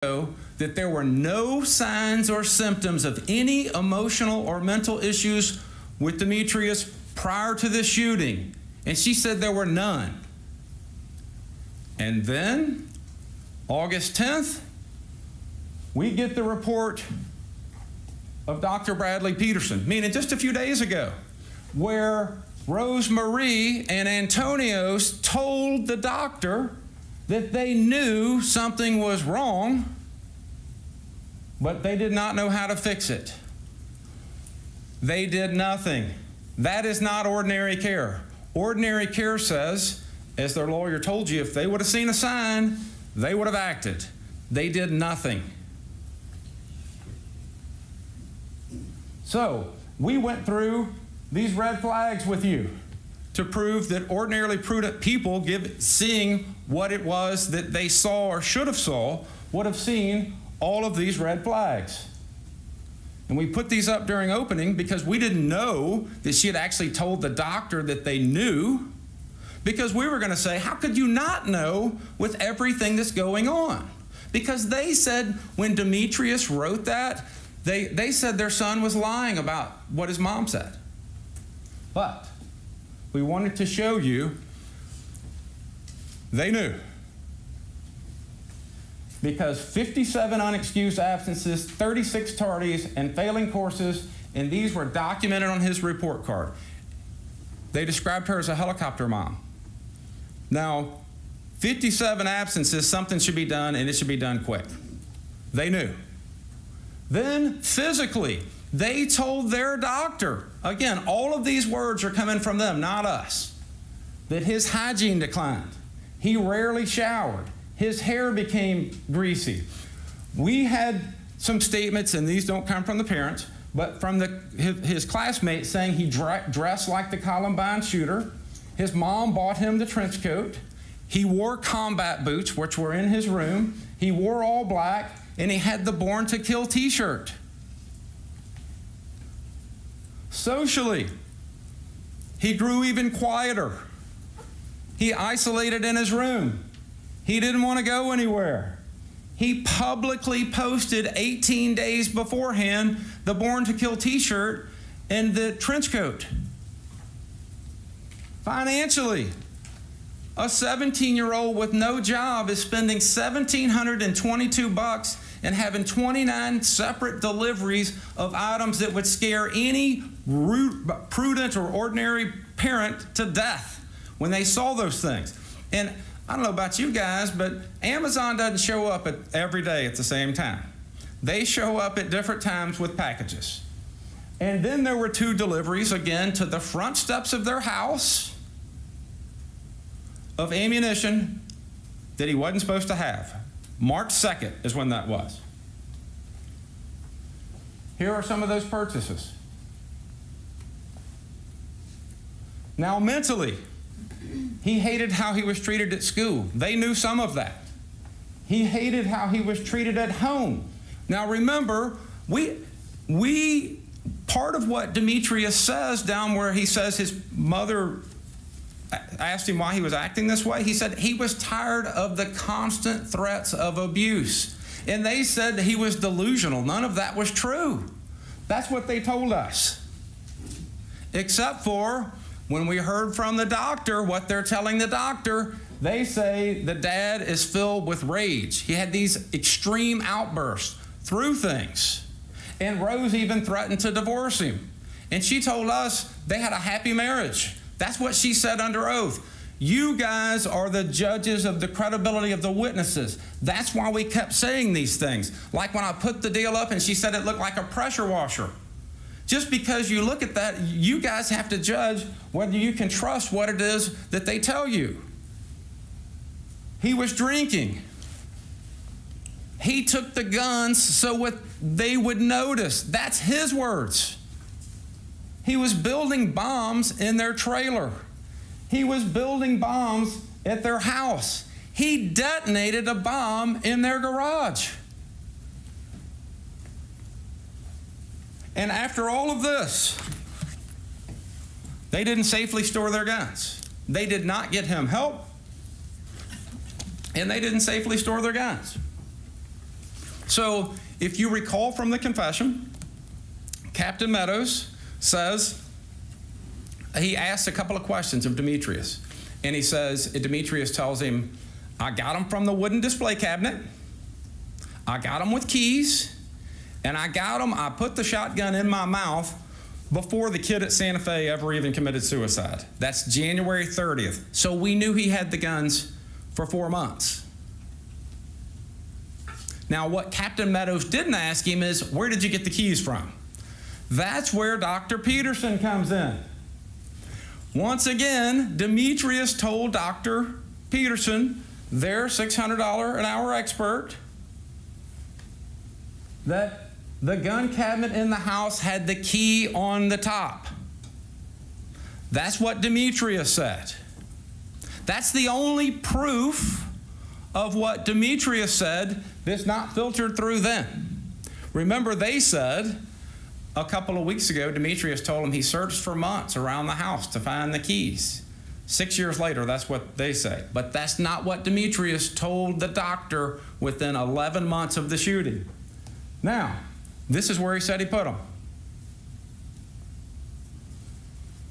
that there were no signs or symptoms of any emotional or mental issues with Demetrius prior to this shooting. And she said there were none. And then, August 10th, we get the report of Dr. Bradley Peterson, meaning just a few days ago, where Rose Marie and Antonios told the doctor that they knew something was wrong, but they did not know how to fix it. They did nothing. That is not ordinary care. Ordinary care says, as their lawyer told you, if they would have seen a sign, they would have acted. They did nothing. So, we went through these red flags with you to prove that ordinarily prudent people, seeing what it was that they saw or should have saw, would have seen all of these red flags. And we put these up during opening because we didn't know that she had actually told the doctor that they knew, because we were going to say, how could you not know with everything that's going on? Because they said when Demetrius wrote that, they said their son was lying about what his mom said. But we wanted to show you they knew. Because 57 unexcused absences, 36 tardies, and failing courses, and these were documented on his report card. They described her as a helicopter mom. Now, 57 absences, something should be done, and it should be done quick. They knew. Then, physically, they told their doctor, again, all of these words are coming from them, not us, that his hygiene declined. He rarely showered. His hair became greasy. We had some statements, and these don't come from the parents, but from his classmates saying he dressed like the Columbine shooter. His mom bought him the trench coat. He wore combat boots, which were in his room. He wore all black, and he had the Born to Kill t-shirt. Socially, he grew even quieter. He isolated in his room. He didn't want to go anywhere. He publicly posted 18 days beforehand the Born to Kill t-shirt and the trench coat. Financially, a 17-year-old with no job is spending $1,722 and having 29 separate deliveries of items that would scare any prudent or ordinary parent to death when they saw those things. And I don't know about you guys, but Amazon doesn't show up every day at the same time. They show up at different times with packages. And then there were 2 deliveries, again, to the front steps of their house of ammunition that he wasn't supposed to have. March 2nd is when that was. Here are some of those purchases. Now, mentally, he hated how he was treated at school. They knew some of that. He hated how he was treated at home. Now, remember, part of what Demetrius says down where he says his mother asked him why he was acting this way, he said he was tired of the constant threats of abuse. And they said that he was delusional. None of that was true. That's what they told us. Except for when we heard from the doctor, what they're telling the doctor, they say the dad is filled with rage. He had these extreme outbursts through things. And Rose even threatened to divorce him. And she told us they had a happy marriage. That's what she said under oath. You guys are the judges of the credibility of the witnesses. That's why we kept saying these things. Like when I put the deal up and she said it looked like a pressure washer. Just because you look at that, you guys have to judge whether you can trust what it is that they tell you. He was drinking. He took the guns so they would notice. That's his words. He was building bombs in their trailer. He was building bombs at their house. He detonated a bomb in their garage. And after all of this, they didn't safely store their guns. They did not get him help, and they didn't safely store their guns. So if you recall from the confession, Captain Meadows says, he asks a couple of questions of Demetrius. And he says, Demetrius tells him, I got them from the wooden display cabinet. I got them with keys. And I put the shotgun in my mouth before the kid at Santa Fe ever even committed suicide. That's January 30th. So we knew he had the guns for 4 months. Now, what Captain Meadows didn't ask him is, where did you get the keys from? That's where Dr. Peterson comes in. Once again, Demetrius told Dr. Peterson, their $600 an hour expert, that the gun cabinet in the house had the key on the top. That's what Demetrius said. That's the only proof of what Demetrius said that's not filtered through them. Remember, they said a couple of weeks ago, Demetrius told him he searched for months around the house to find the keys. 6 years later, that's what they say. But that's not what Demetrius told the doctor within 11 months of the shooting. Now, this is where he said he put them.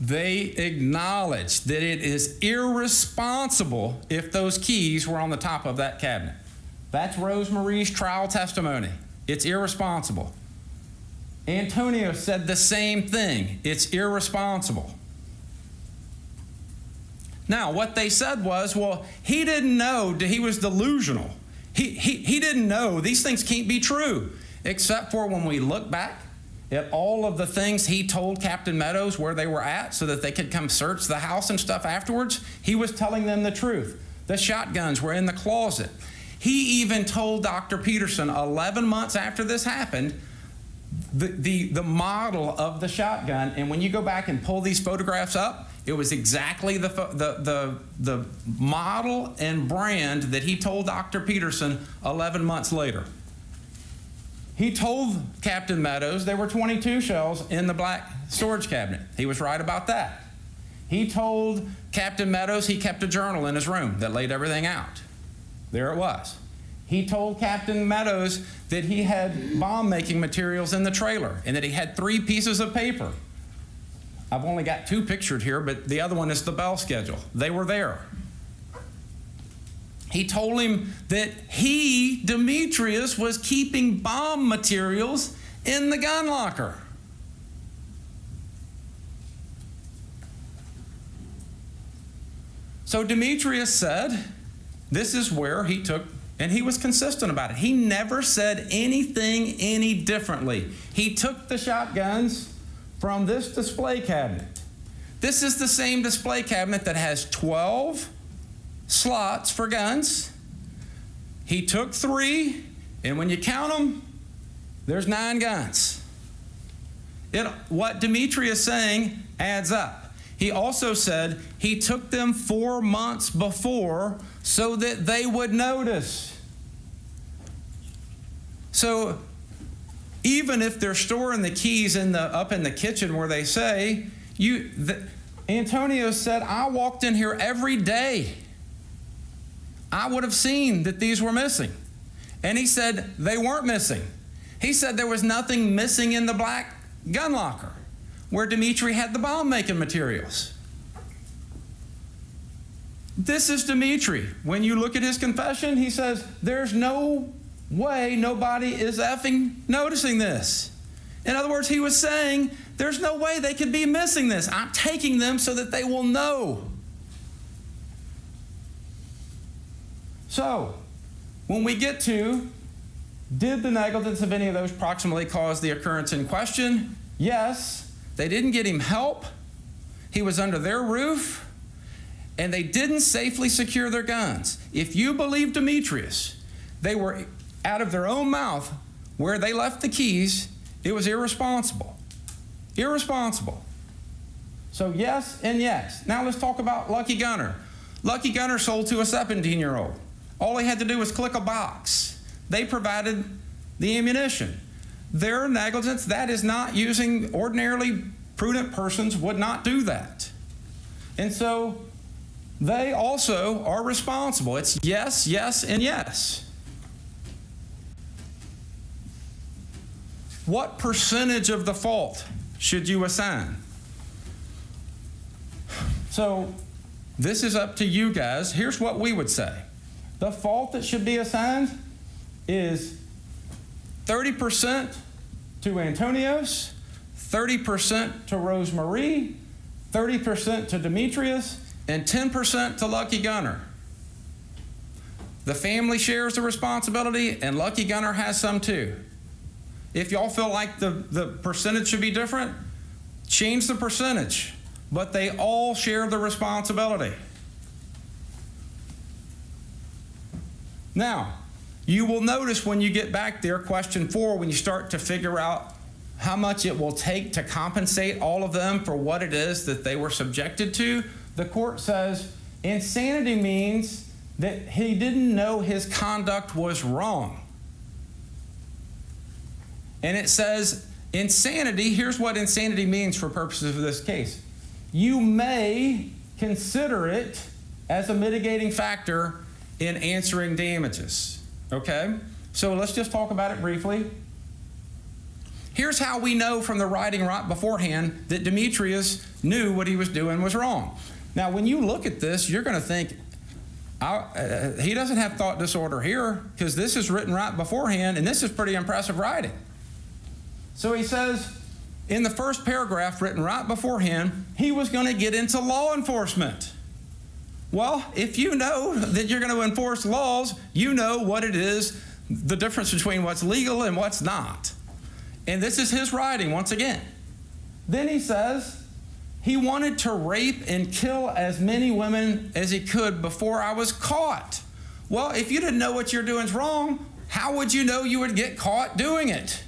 They acknowledged that it is irresponsible if those keys were on the top of that cabinet. That's Rosemarie's trial testimony. It's irresponsible. Antonio said the same thing. It's irresponsible. Now, what they said was, well, he didn't know, he was delusional. He didn't know these things can't be true, except for when we look back at all of the things he told Captain Meadows where they were at so that they could come search the house and stuff afterwards. He was telling them the truth. The shotguns were in the closet. He even told Dr. Peterson 11 months after this happened the model of the shotgun, and when you go back and pull these photographs up, it was exactly the model and brand that he told Dr. Peterson 11 months later. He told Captain Meadows there were 22 shells in the black storage cabinet. He was right about that. He told Captain Meadows he kept a journal in his room that laid everything out. There it was. He told Captain Meadows that he had bomb-making materials in the trailer and that he had 3 pieces of paper. I've only got 2 pictured here, but the other one is the bell schedule. They were there. He told him that he, Demetrius, was keeping bomb materials in the gun locker. So Demetrius said, this is where he took, and he was consistent about it. He never said anything any differently. He took the shotguns from this display cabinet. This is the same display cabinet that has 12 slots for guns. He took 3, and when you count them, there's 9 guns. What Demetrius is saying adds up. He also said he took them 4 months before so that they would notice. So even if they're storing the keys up in the kitchen where they say, Antonio said, I walked in here every day. I would have seen that these were missing. And he said they weren't missing. He said there was nothing missing in the black gun locker where Dimitri had the bomb-making materials. This is Dimitri. When you look at his confession, he says, there's no way nobody is effing noticing this. In other words, he was saying, there's no way they could be missing this. I'm taking them so that they will know. So, when we get to, did the negligence of any of those proximately cause the occurrence in question? Yes. They didn't get him help. He was under their roof, and they didn't safely secure their guns. If you believe Demetrius, they were out of their own mouth where they left the keys. It was irresponsible. Irresponsible. So yes and yes. Now let's talk about Lucky Gunner. Lucky Gunner sold to a 17-year-old. All he had to do was click a box. They provided the ammunition. Their negligence, that is not using, ordinarily prudent persons would not do that. And so they also are responsible. It's yes, yes, and yes. what percentage of the fault should you assign? So this is up to you guys. Here's what we would say. The fault that should be assigned is 30% to Antonios, 30% to Rosemarie, 30% to Demetrius, and 10% to Lucky Gunner. The family shares the responsibility, and Lucky Gunner has some too. If y'all feel like the percentage should be different, change the percentage, but they all share the responsibility. Now, you will notice when you get back there, question 4, when you start to figure out how much it will take to compensate all of them for what it is that they were subjected to, the court says insanity means that he didn't know his conduct was wrong. And it says insanity, here's what insanity means for purposes of this case. You may consider it as a mitigating factor in answering damages, okay? So let's just talk about it briefly. Here's how we know from the writing right beforehand that Demetrius knew what he was doing was wrong. Now, when you look at this, you're going to think, he doesn't have thought disorder here, because this is written right beforehand, and this is pretty impressive writing. So he says, in the first paragraph written right beforehand, he was going to get into law enforcement. Well, if you know that you're going to enforce laws, you know what it is, the difference between what's legal and what's not. And this is his writing once again. Then he says, he wanted to rape and kill as many women as he could before I was caught. Well, if you didn't know what you're doing is wrong, how would you know you would get caught doing it?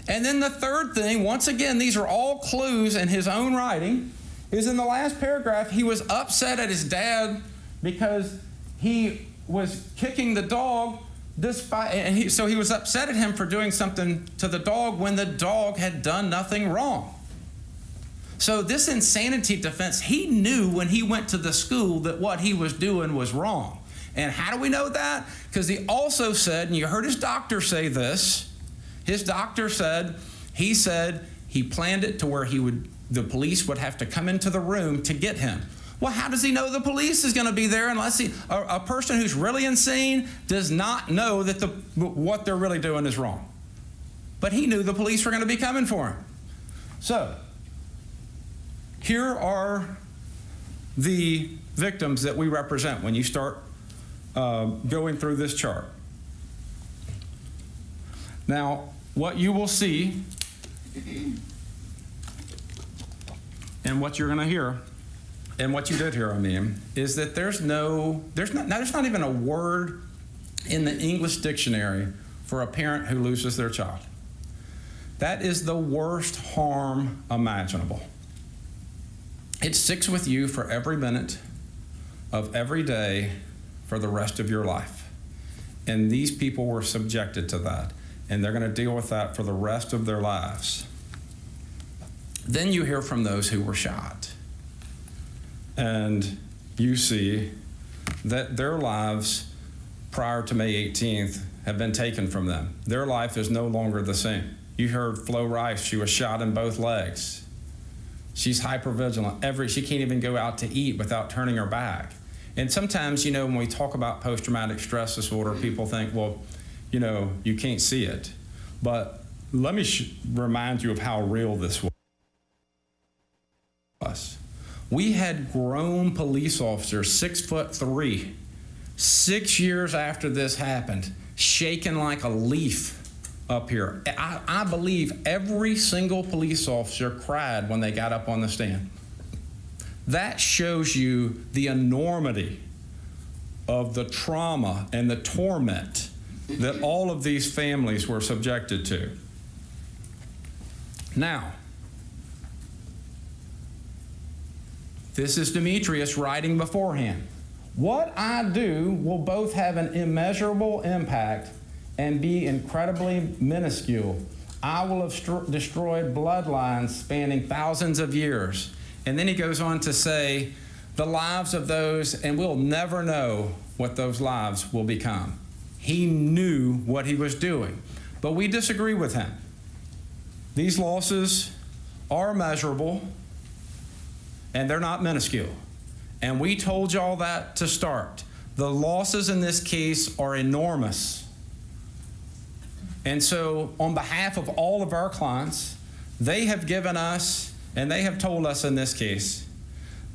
And then the third thing, once again, these are all clues in his own writing, is in the last paragraph, he was upset at his dad because he was kicking the dog, so he was upset at him for doing something to the dog when the dog had done nothing wrong. So this insanity defense, he knew when he went to the school that what he was doing was wrong. And how do we know that? Because he also said, and you heard his doctor say this, his doctor said, he planned it to where the police would have to come into the room to get him. Well, how does he know the police is going to be there unless a person who's really insane does not know that what they're really doing is wrong? But he knew the police were going to be coming for him. So, here are the victims that we represent when you start going through this chart. Now, what you will see and what you're going to hear, and what you did hear, I mean, is that there's not even a word in the English dictionary for a parent who loses their child. That is the worst harm imaginable. It sticks with you for every minute of every day for the rest of your life. And these people were subjected to that, and they're going to deal with that for the rest of their lives. Then you hear from those who were shot. And you see that their lives prior to May 18th have been taken from them. Their life is no longer the same. You heard Flo Rice, she was shot in both legs. She's hypervigilant. She can't even go out to eat without turning her back. And sometimes, when we talk about post-traumatic stress disorder, people think, well, you can't see it. But let me remind you of how real this was. We had grown police officers, 6'3", 6 years after this happened, shaking like a leaf up here. I believe every single police officer cried when they got up on the stand. That shows you the enormity of the trauma and the torment that all of these families were subjected to. Now, this is Demetrius writing beforehand. What I do will both have an immeasurable impact and be incredibly minuscule. I will have destroyed bloodlines spanning thousands of years. And then he goes on to say, the lives of those, and we'll never know what those lives will become. He knew what he was doing, but we disagree with him. These losses are measurable, and they're not minuscule. And we told y'all that to start. The losses in this case are enormous. And so on behalf of all of our clients, they have given us, and they have told us in this case,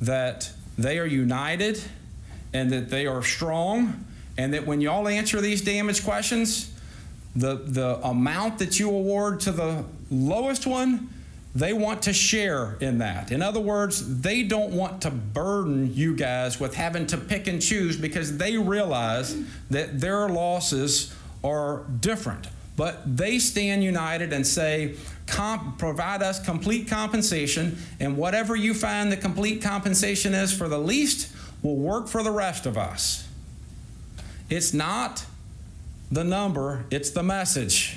that they are united and that they are strong, and that when y'all answer these damage questions, the amount that you award to the lowest one, they want to share in that. In other words, they don't want to burden you guys with having to pick and choose, because they realize that their losses are different. But they stand united and say, provide us complete compensation, and whatever you find the complete compensation is for the least will work for the rest of us. It's not the number, it's the message.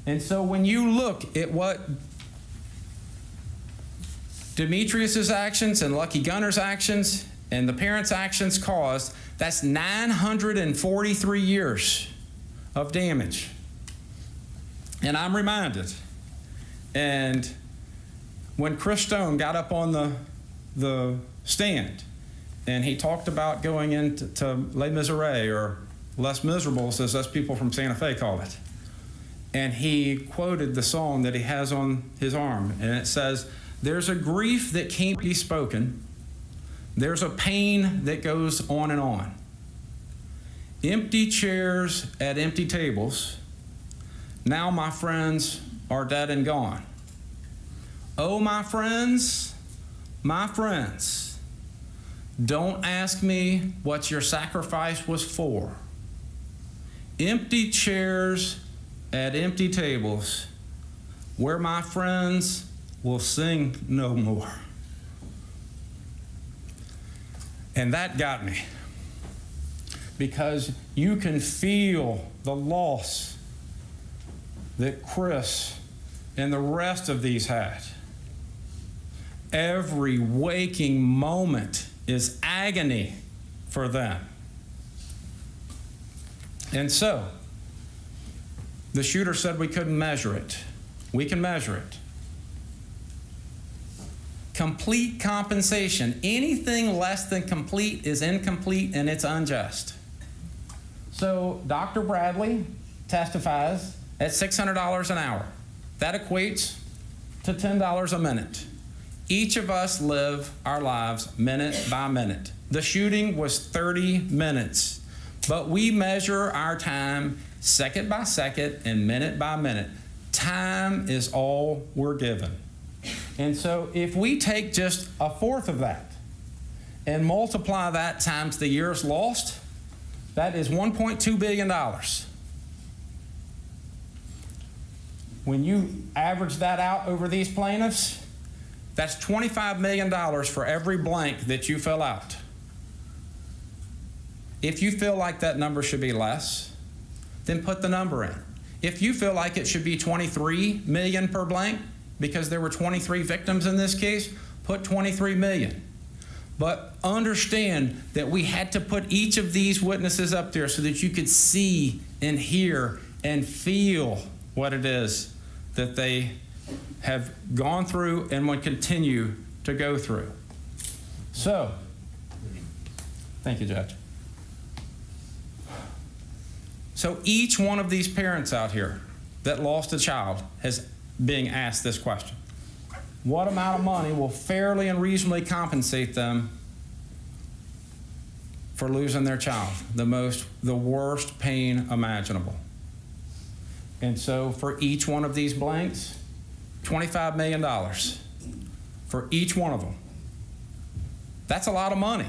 And so when you look at what Demetrius's actions and Lucky Gunner's actions and the parents' actions caused, that's 943 years of damage. And I'm reminded, and when Chris Stone got up on the stand and he talked about going into Les Miserables, or Less Miserables, as us people from Santa Fe call it, and he quoted the song that he has on his arm, and it says, "There's a grief that can't be spoken. There's a pain that goes on and on. Empty chairs at empty tables. Now my friends are dead and gone. Oh, my friends, don't ask me what your sacrifice was for. Empty chairs at empty tables, where my friends will sing no more." And that got me, because you can feel the loss that Chris and the rest of these had. Every waking moment is agony for them. And so, the shooter said we couldn't measure it. We can measure it. Complete compensation. Anything less than complete is incomplete, and it's unjust. So Dr. Bradley testifies at $600 an hour. That equates to $10 a minute. Each of us live our lives minute by minute. The shooting was 30 minutes, but we measure our time second by second and minute by minute. Time is all we're given. And so if we take just a fourth of that and multiply that times the years lost, that is $1.2 billion. When you average that out over these plaintiffs, that's $25 million for every blank that you fill out. If you feel like that number should be less, then put the number in. If you feel like it should be $23 million per blank, because there were 23 victims in this case, put 23 million. But understand that we had to put each of these witnesses up there so that you could see and hear and feel what it is that they have gone through and would continue to go through. So, thank you, Judge. So each one of these parents out here that lost a child is being asked this question. What amount of money will fairly and reasonably compensate them for losing their child? The worst pain imaginable. And so for each one of these blanks, $25 million for each one of them. That's a lot of money.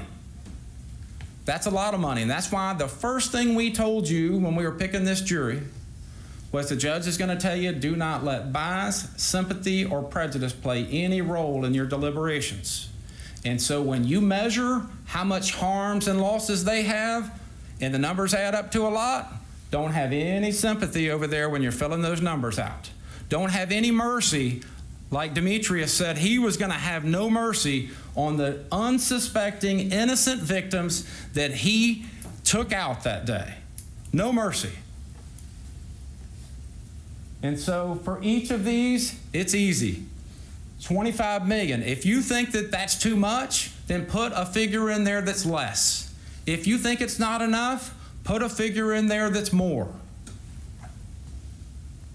That's a lot of money. And that's why the first thing we told you when we were picking this jury was the judge is going to tell you, do not let bias, sympathy, or prejudice play any role in your deliberations. And so when you measure how much harms and losses they have, and the numbers add up to a lot, don't have any sympathy over there when you're filling those numbers out. Don't have any mercy, like Demetrius said he was going to have no mercy on the unsuspecting, innocent victims that he took out that day. No mercy. And so for each of these, it's easy. 25 million. If you think that that's too much, then put a figure in there that's less. If you think it's not enough, put a figure in there that's more.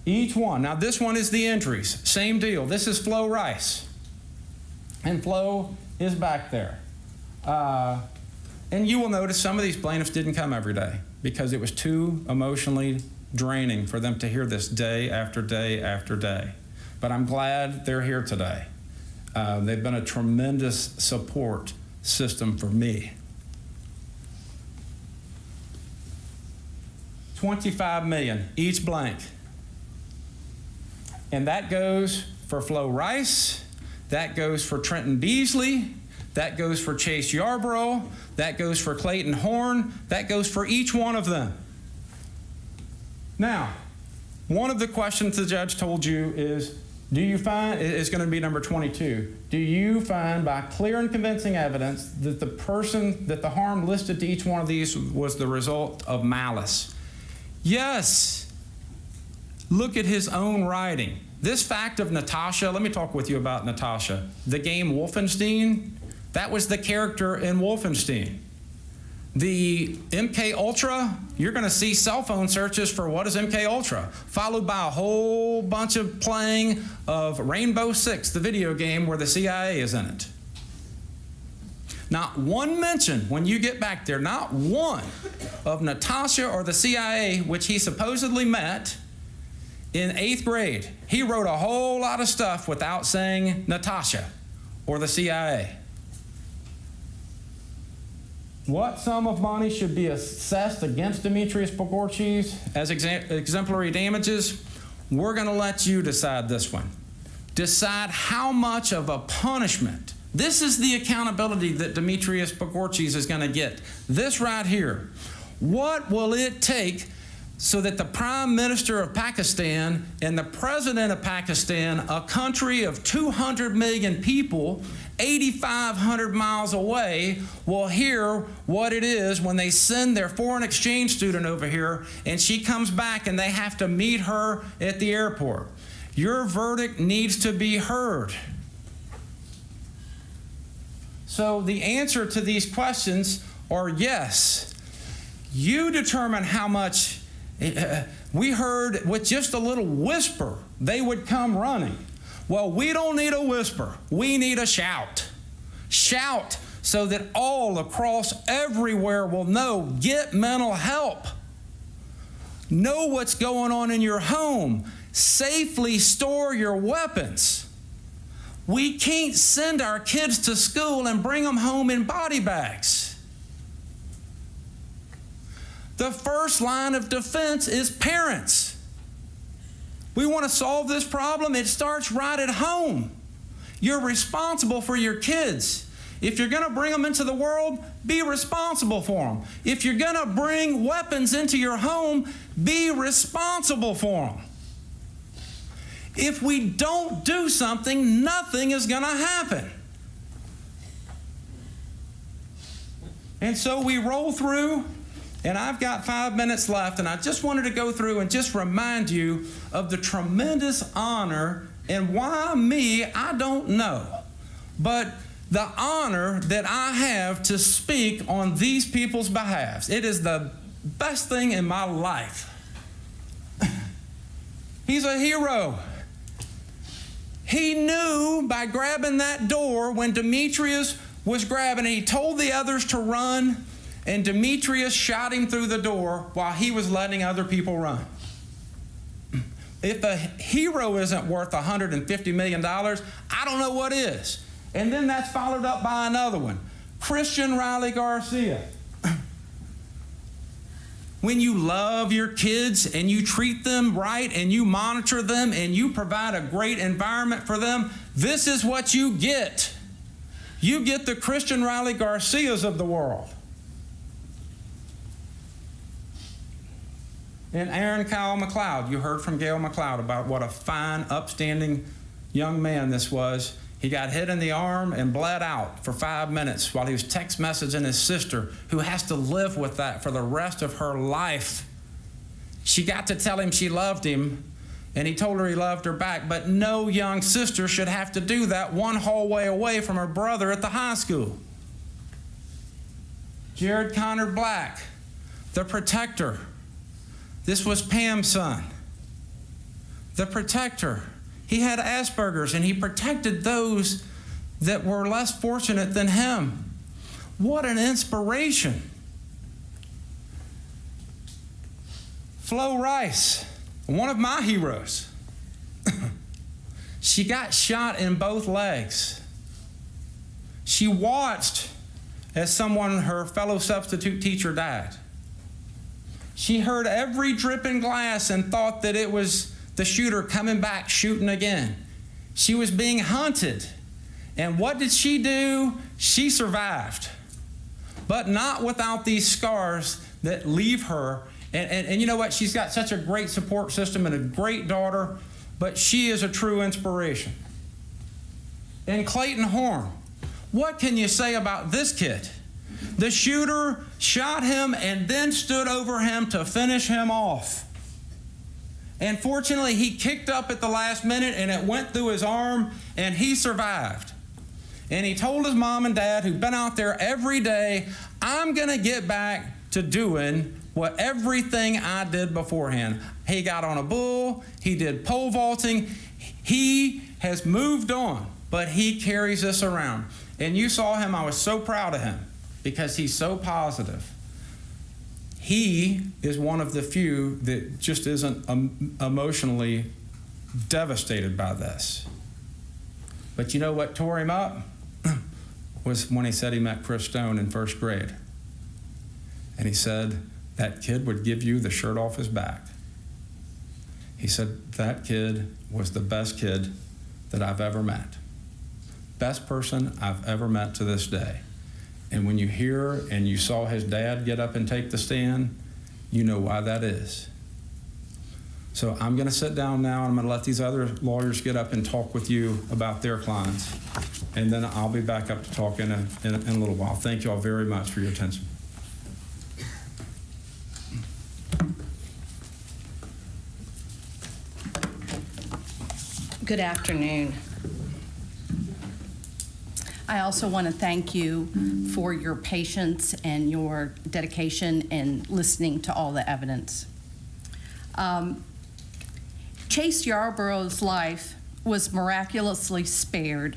Each one. Now this one is the injuries. Same deal. This is Flo Rice. And Flo is back there. And you will notice some of these plaintiffs didn't come every day because it was too emotionally draining for them to hear this day after day after day. But I'm glad they're here today. They've been a tremendous support system for me. 25 million, each blank. And that goes for Flo Rice, that goes for Trenton Beazley, that goes for Chase Yarborough, that goes for Clayton Horn, that goes for each one of them. Now, one of the questions the judge told you is, do you find, it's going to be number 22, do you find by clear and convincing evidence that the harm listed to each one of these was the result of malice? Yes. Look at his own writing. This fact of Natasha, let me talk with you about Natasha. The game Wolfenstein, that was the character in Wolfenstein. The MK Ultra, you're going to see cell phone searches for what is MK Ultra, followed by a whole bunch of playing of Rainbow Six, the video game where the CIA is in it. Not one mention when you get back there, not one of Natasha or the CIA, which he supposedly met in 8th grade. He wrote a whole lot of stuff without saying Natasha or the CIA. What sum of money should be assessed against Demetrius Pogorchis as exemplary damages? We're going to let you decide this one. Decide how much of a punishment. This is the accountability that Demetrius Pogorchis is going to get. This right here. What will it take so that the Prime Minister of Pakistan and the President of Pakistan, a country of 200 million people, 8,500 miles away, will hear what it is when they send their foreign exchange student over here and she comes back and they have to meet her at the airport? Your verdict needs to be heard. So the answer to these questions are yes. You determine how much. We heard with just a little whisper, they would come running. Well, we don't need a whisper. We need a shout. Shout so that all across everywhere will know. Get mental help. Know what's going on in your home. Safely store your weapons. We can't send our kids to school and bring them home in body bags. The first line of defense is parents. We want to solve this problem. It starts right at home. You're responsible for your kids. If you're going to bring them into the world, be responsible for them. If you're going to bring weapons into your home, be responsible for them. If we don't do something, nothing is going to happen. And so we roll through. And I've got 5 minutes left, and I just wanted to go through and just remind you of the tremendous honor, and why me, I don't know. But the honor that I have to speak on these people's behalf. It is the best thing in my life. He's a hero. He knew by grabbing that door when Demetrius was grabbing it, he told the others to run, and Demetrius shot him through the door while he was letting other people run. If a hero isn't worth $150 million, I don't know what is. And then that's followed up by another one. Christian Riley Garcia. When you love your kids and you treat them right and you monitor them and you provide a great environment for them, this is what you get. You get the Christian Riley Garcias of the world. And Aaron Kyle McLeod, you heard from Gail McLeod about what a fine, upstanding young man this was. He got hit in the arm and bled out for 5 minutes while he was text messaging his sister, who has to live with that for the rest of her life. She got to tell him she loved him, And he told her he loved her back, but no young sister should have to do that one hallway away from her brother at the high school. Jared Connor Black, the protector. This was Pam's son. The protector. He had Asperger's, and he protected those that were less fortunate than him. What an inspiration. Flo Rice, one of my heroes. She got shot in both legs. She watched as her fellow substitute teacher, died. She heard every dripping glass and thought that it was the shooter coming back, shooting again. She was being hunted. And what did she do? She survived. But not without these scars that leave her. And you know what? She's got such a great support system and a great daughter, but she is a true inspiration. And Clayton Horn, what can you say about this kid? The shooter shot him and then stood over him to finish him off. And fortunately, he kicked up at the last minute and it went through his arm and he survived. And he told his mom and dad, who'd been out there every day, I'm going to get back to doing what everything I did beforehand. He got on a bull, he did pole vaulting, he has moved on, but he carries this around. And you saw him, I was so proud of him because he's so positive. He is one of the few that just isn't emotionally devastated by this. But you know what tore him up? Was when he said he met Chris Stone in first grade. And he said, that kid would give you the shirt off his back. He said, that kid was the best kid that I've ever met. Best person I've ever met to this day. And when you hear and you saw his dad get up and take the stand, you know why that is. So I'm going to sit down now and I'm going to let these other lawyers get up and talk with you about their clients. And then I'll be back up to talk in a little while. Thank you all very much for your attention. Good afternoon. I also want to thank you for your patience and your dedication and listening to all the evidence. Chase Yarborough's life was miraculously spared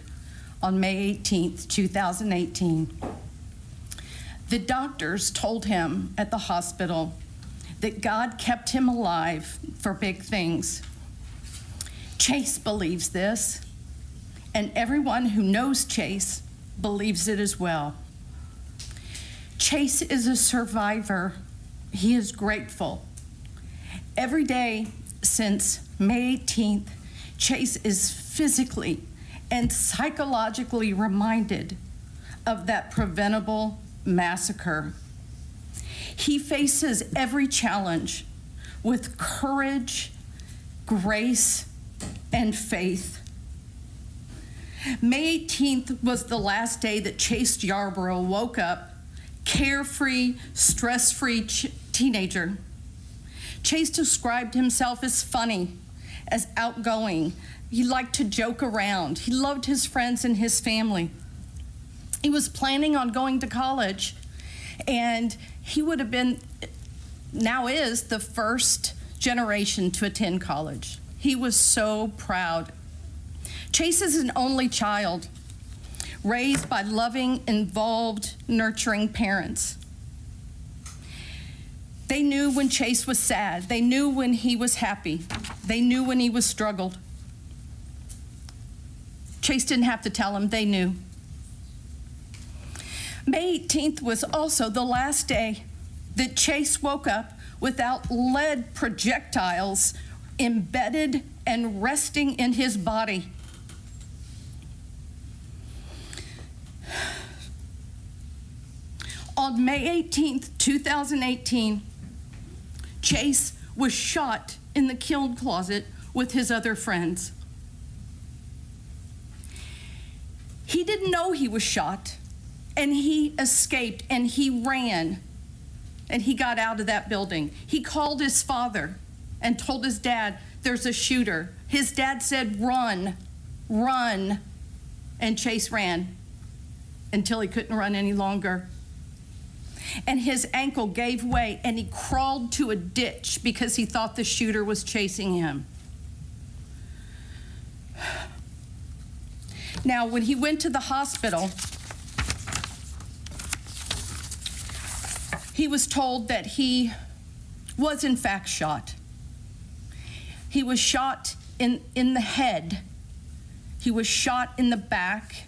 on May 18th, 2018. The doctors told him at the hospital that God kept him alive for big things. Chase believes this, and everyone who knows Chase believes it as well. Chase is a survivor. He is grateful. Every day since May 18th, Chase is physically and psychologically reminded of that preventable massacre. He faces every challenge with courage, grace, and faith. May 18th was the last day that Chase Yarborough woke up, carefree, stress-free teenager. Chase described himself as funny, as outgoing. He liked to joke around. He loved his friends and his family. He was planning on going to college, and he would have been, now is, the first generation to attend college. He was so proud. Chase is an only child, raised by loving, involved, nurturing parents. They knew when Chase was sad. They knew when he was happy. They knew when he was struggled. Chase didn't have to tell them, they knew. May 18th was also the last day that Chase woke up without lead projectiles embedded and resting in his body. On May 18th, 2018, Chase was shot in the kiln closet with his other friends. He didn't know he was shot, and he escaped, and he ran, and he got out of that building. He called his father. and told his dad, "There's a shooter." His dad said, "Run, run," and Chase ran until he couldn't run any longer. And his ankle gave way, and he crawled to a ditch because he thought the shooter was chasing him. Now, when he went to the hospital, he was told that he was in fact shot. He was shot in the head. He was shot in the back.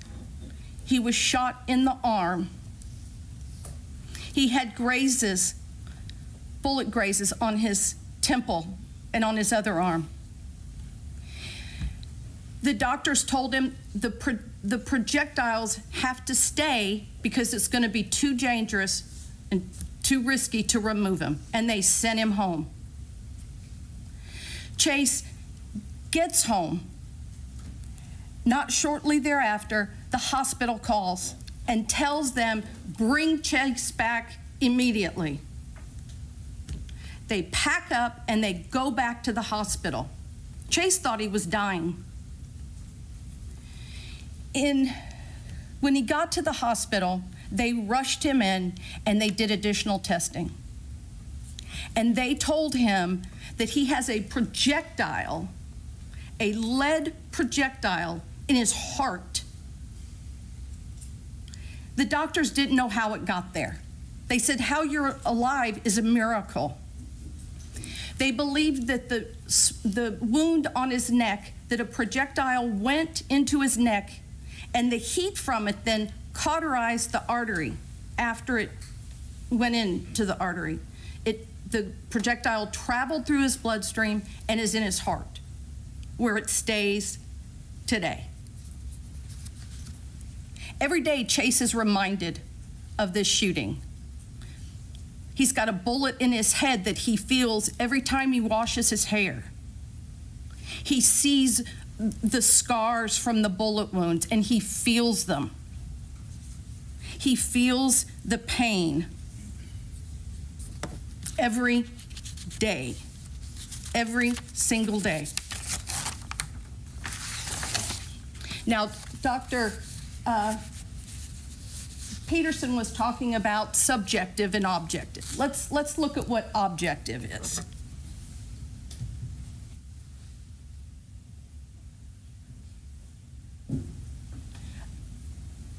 He was shot in the arm. He had grazes, bullet grazes on his temple and on his other arm. The doctors told him the projectiles have to stay because it's going to be too dangerous and too risky to remove him, and they sent him home. Chase gets home. Not shortly thereafter, the hospital calls and tells them, "Bring Chase back immediately." They pack up and they go back to the hospital. Chase thought he was dying. When he got to the hospital, they rushed him in and they did additional testing. And they told him that he has a projectile, a lead projectile in his heart. The doctors didn't know how it got there. They said, "How you're alive is a miracle." They believed that the wound on his neck, that a projectile went into his neck, and the heat from it then cauterized the artery after it went into the artery. The projectile traveled through his bloodstream and is in his heart, where it stays today. Every day, Chase is reminded of this shooting. He's got a bullet in his head that he feels every time he washes his hair. He sees the scars from the bullet wounds, and he feels them. He feels the pain every day, every single day. Now, Dr. Peterson was talking about subjective and objective. Let's look at what objective is.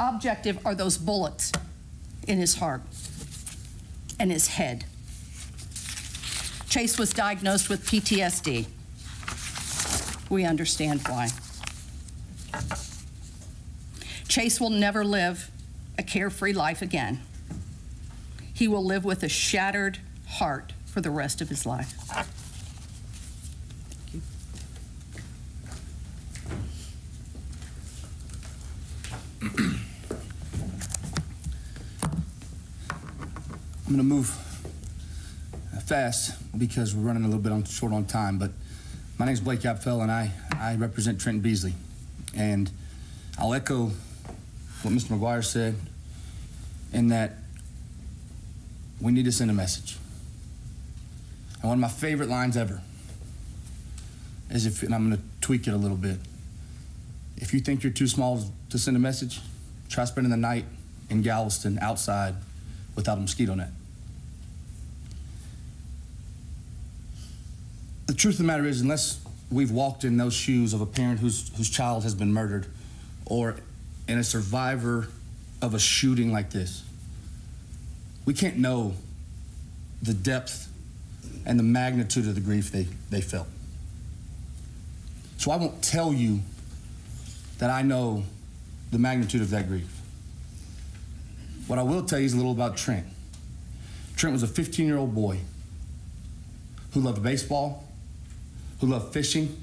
Objective are those bullets in his heart and his head. Chase was diagnosed with PTSD. We understand why. Chase will never live a carefree life again. He will live with a shattered heart for the rest of his life. Thank you. I'm going to move fast because we're running a little bit short on time, but my name is Blake Yapfel, and I represent Trenton Beazley. And I'll echo what Mr. McGuire said, in that we need to send a message. And one of my favorite lines ever is, and I'm going to tweak it a little bit, if you think you're too small to send a message, try spending the night in Galveston outside without a mosquito net. The truth of the matter is, unless we've walked in those shoes of a parent whose child has been murdered, or in a survivor of a shooting like this, we can't know the depth and the magnitude of the grief they felt. So I won't tell you that I know the magnitude of that grief. What I will tell you is a little about Trent. Trent was a 15-year-old boy who loved baseball, who loved fishing,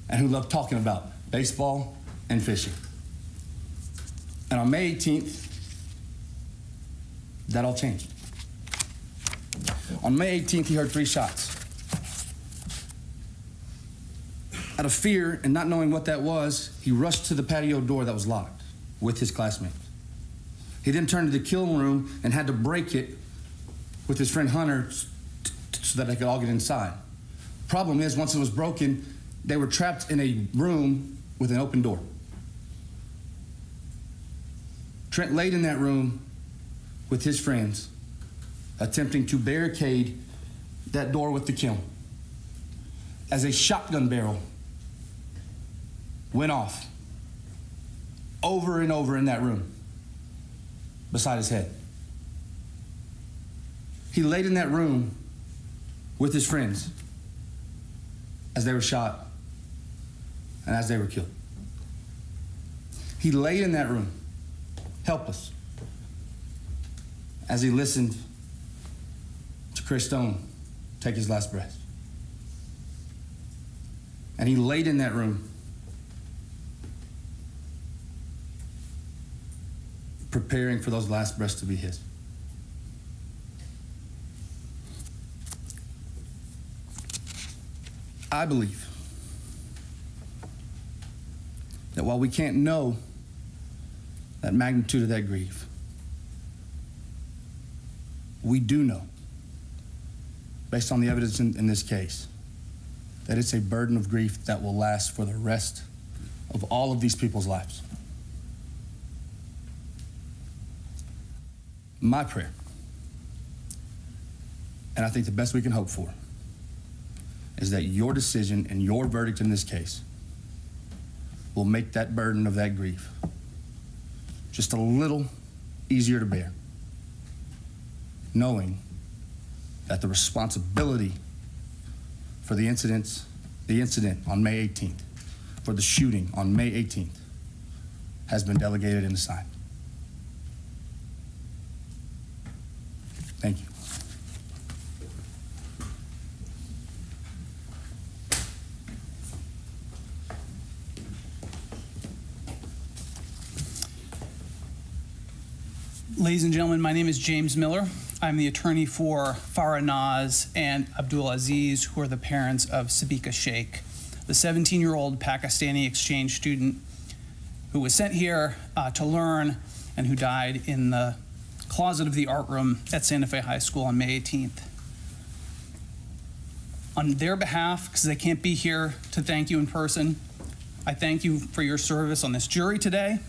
and who loved talking about baseball and fishing. And on May 18th, that all changed. On May 18th, he heard 3 shots. Out of fear and not knowing what that was, he rushed to the patio door that was locked with his classmates. He then turned to the kill room and had to break it with his friend Hunter so that they could all get inside. Problem is, once it was broken, they were trapped in a room with an open door. Trent laid in that room with his friends, attempting to barricade that door with the kiln, as a shotgun barrel went off over and over in that room beside his head. He laid in that room with his friends as they were shot and as they were killed. He laid in that room, helpless, as he listened to Chris Stone take his last breath. And he laid in that room, preparing for those last breaths to be his. I believe that while we can't know that magnitude of that grief, we do know, based on the evidence in this case, that it's a burden of grief that will last for the rest of all of these people's lives. My prayer, and I think the best we can hope for, is that your decision and your verdict in this case will make that burden of that grief just a little easier to bear, knowing that the responsibility for the incident on May 18th, for the shooting on May 18th, has been delegated and assigned. Thank you. Ladies and gentlemen, my name is James Miller. I'm the attorney for Farah Naz and Abdul Aziz, who are the parents of Sabika Sheikh, the 17-year-old Pakistani exchange student who was sent here to learn and who died in the closet of the art room at Santa Fe High School on May 18th. On their behalf, because they can't be here to thank you in person, I thank you for your service on this jury today.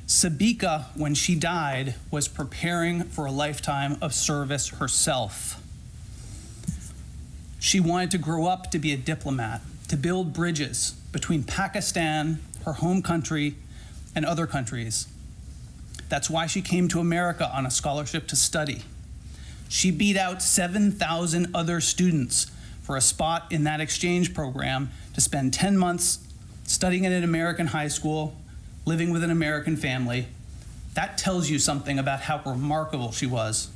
Sabika, when she died, was preparing for a lifetime of service herself. She wanted to grow up to be a diplomat, to build bridges between Pakistan, her home country, and other countries. That's why she came to America on a scholarship to study. She beat out 7,000 other students for a spot in that exchange program to spend 10 months studying at an American high school, living with an American family. That tells you something about how remarkable she was.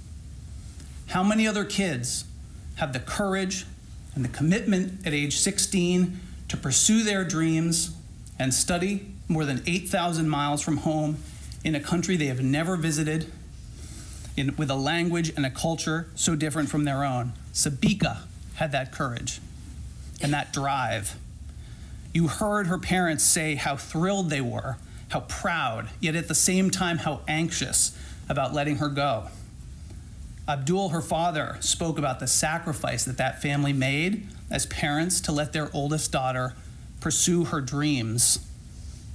How many other kids have the courage and the commitment at age 16 to pursue their dreams and study more than 8,000 miles from home in a country they have never visited, with a language and a culture so different from their own? Sabika had that courage and that drive. You heard her parents say how thrilled they were, how proud, yet at the same time how anxious about letting her go. Abdul, her father, spoke about the sacrifice that that family made as parents to let their oldest daughter pursue her dreams.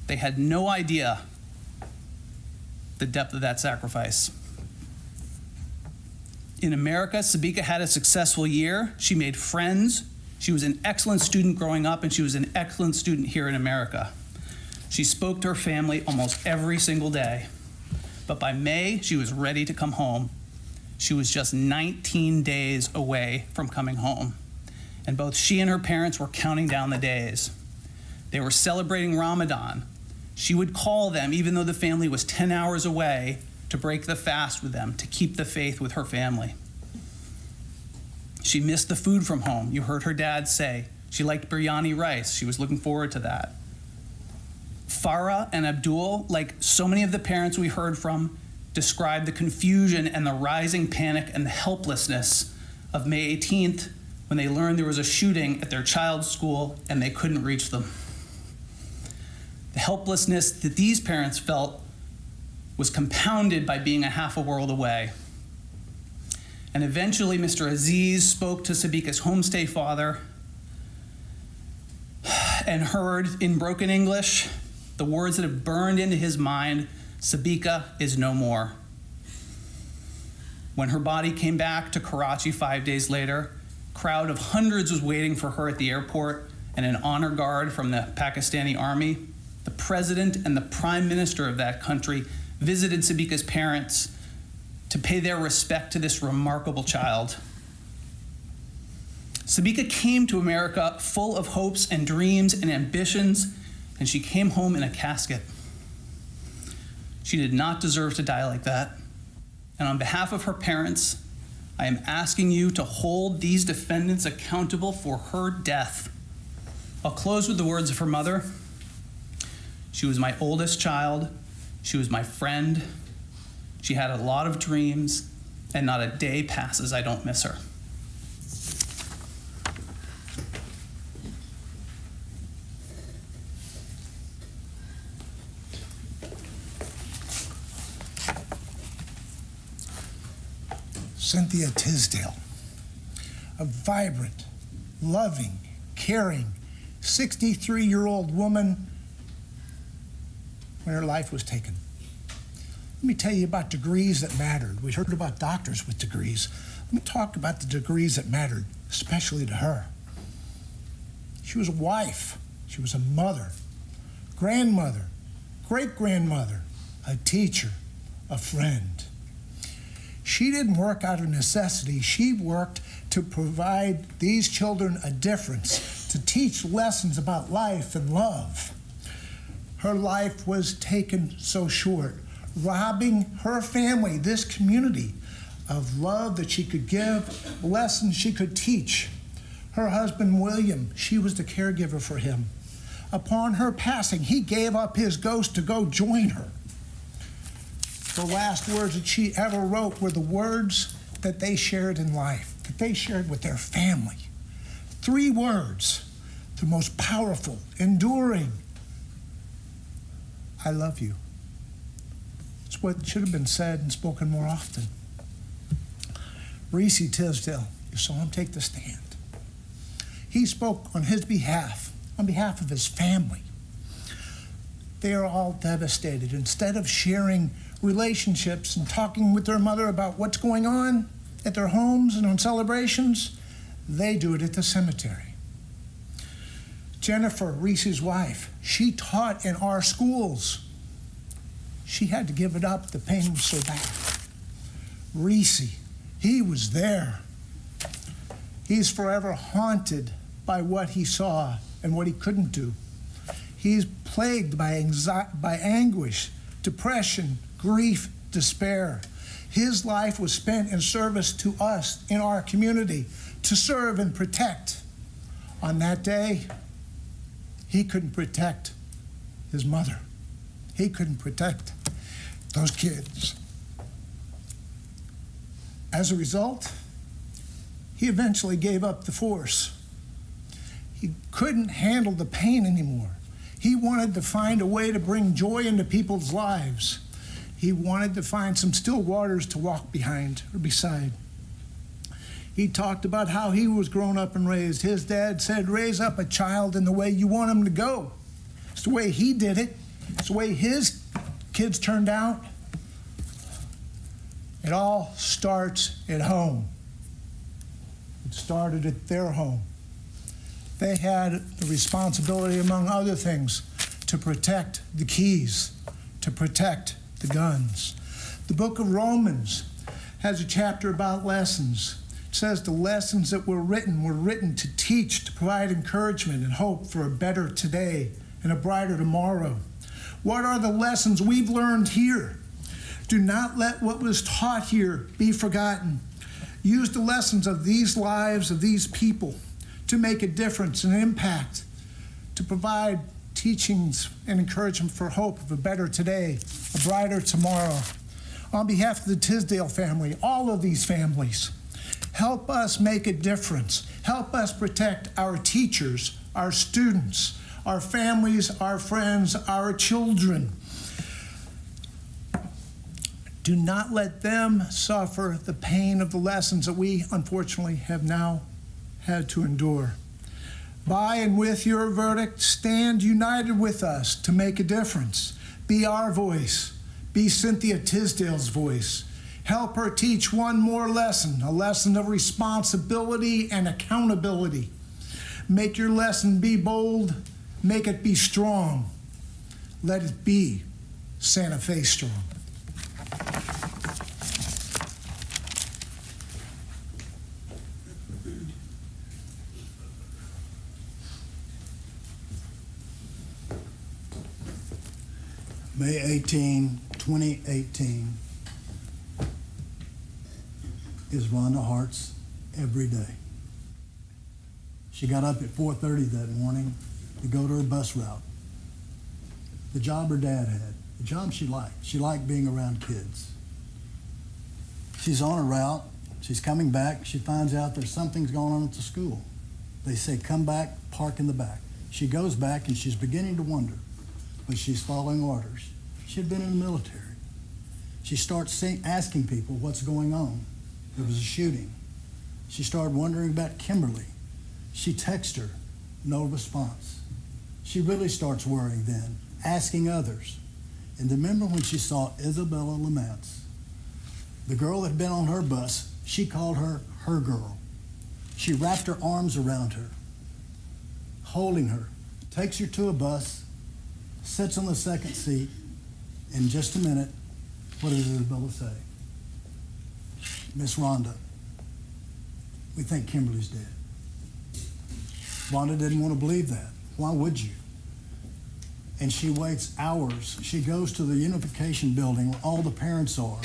They had no idea the depth of that sacrifice. In America, Sabika had a successful year. She made friends. She was an excellent student growing up, and she was an excellent student here in America. She spoke to her family almost every single day. But by May, she was ready to come home. She was just 19 days away from coming home. And both she and her parents were counting down the days. They were celebrating Ramadan. She would call them, even though the family was 10 hours away, to break the fast with them, to keep the faith with her family. She missed the food from home. You heard her dad say she liked biryani rice. She was looking forward to that. Farah and Abdul, like so many of the parents we heard from, described the confusion and the rising panic and the helplessness of May 18th when they learned there was a shooting at their child's school and they couldn't reach them. The helplessness that these parents felt was compounded by being a half a world away. And eventually, Mr. Aziz spoke to Sabika's homestay father and heard in broken English the words that have burned into his mind, "Sabika is no more." When her body came back to Karachi 5 days later, a crowd of hundreds was waiting for her at the airport, and an honor guard from the Pakistani army. The president and the prime minister of that country visited Sabika's parents to pay their respect to this remarkable child. Sabika came to America full of hopes and dreams and ambitions, and she came home in a casket. She did not deserve to die like that. And on behalf of her parents, I am asking you to hold these defendants accountable for her death. I'll close with the words of her mother. She was my oldest child. She was my friend. She had a lot of dreams, and not a day passes I don't miss her. Cynthia Tisdale, a vibrant, loving, caring, 63-year-old woman when her life was taken. Let me tell you about degrees that mattered. We heard about doctors with degrees. Let me talk about the degrees that mattered, especially to her. She was a wife. She was a mother, grandmother, great-grandmother, a teacher, a friend. She didn't work out of necessity. She worked to provide these children a difference, to teach lessons about life and love. Her life was taken so short, robbing her family, this community, of love that she could give, lessons she could teach. Her husband, William, she was the caregiver for him. Upon her passing, he gave up his ghost to go join her. The last words that she ever wrote were the words that they shared in life, that they shared with their family. 3 words, the most powerful, enduring. I love you. It's what should have been said and spoken more often. Reese Tisdale, you saw him take the stand. He spoke on his behalf, on behalf of his family. They are all devastated. Instead of sharing relationships and talking with their mother about what's going on at their homes and on celebrations, they do it at the cemetery. Jennifer, Reese's wife, she taught in our schools. She had to give it up. The pain was so bad. Reese, he was there. He's forever haunted by what he saw and what he couldn't do. He's plagued by anguish, depression, grief, despair. His life was spent in service to us in our community, to serve and protect. On that day, he couldn't protect his mother. He couldn't protect those kids. As a result, he eventually gave up the force. He couldn't handle the pain anymore. He wanted to find a way to bring joy into people's lives. He wanted to find some still waters to walk behind or beside. He talked about how he was grown up and raised. His dad said, raise up a child in the way you want him to go. It's the way he did it. It's the way his kids turned out. It all starts at home. It started at their home. They had the responsibility, among other things, to protect the keys, to protect the guns. The book of Romans has a chapter about lessons. It says the lessons that were written to teach, to provide encouragement and hope for a better today and a brighter tomorrow. What are the lessons we've learned here? Do not let what was taught here be forgotten. Use the lessons of these lives, of these people, to make a difference, an impact, to provide teachings and encouragement for hope of a better today, a brighter tomorrow. On behalf of the Tisdale family, all of these families, help us make a difference. Help us protect our teachers, our students, our families, our friends, our children. Do not let them suffer the pain of the lessons that we, unfortunately, have now had to endure. By and with your verdict, stand united with us to make a difference. Be our voice. Be Cynthia Tisdale's voice. Help her teach one more lesson, a lesson of responsibility and accountability. Make your lesson be bold. Make it be strong. Let it be Santa Fe strong. May 18, 2018 is Rhonda Hart's every day. She got up at 4:30 that morning to go to her bus route. The job her dad had, the job she liked. She liked being around kids. She's on her route. She's coming back. She finds out there's something's going on at the school. They say, come back, park in the back. She goes back and she's beginning to wonder, but she's following orders. She had been in the military. She starts asking people what's going on. There was a shooting. She started wondering about Kimberly. She texts her, no response. She really starts worrying then, asking others. And remember when she saw Isabella Lamantz, the girl that had been on her bus, she called her her girl. She wrapped her arms around her, holding her, takes her to a bus, sits on the second seat. In just a minute, what does Isabella say? Miss Rhonda, we think Kimberly's dead. Rhonda didn't want to believe that. Why would you? And she waits hours. She goes to the unification building where all the parents are.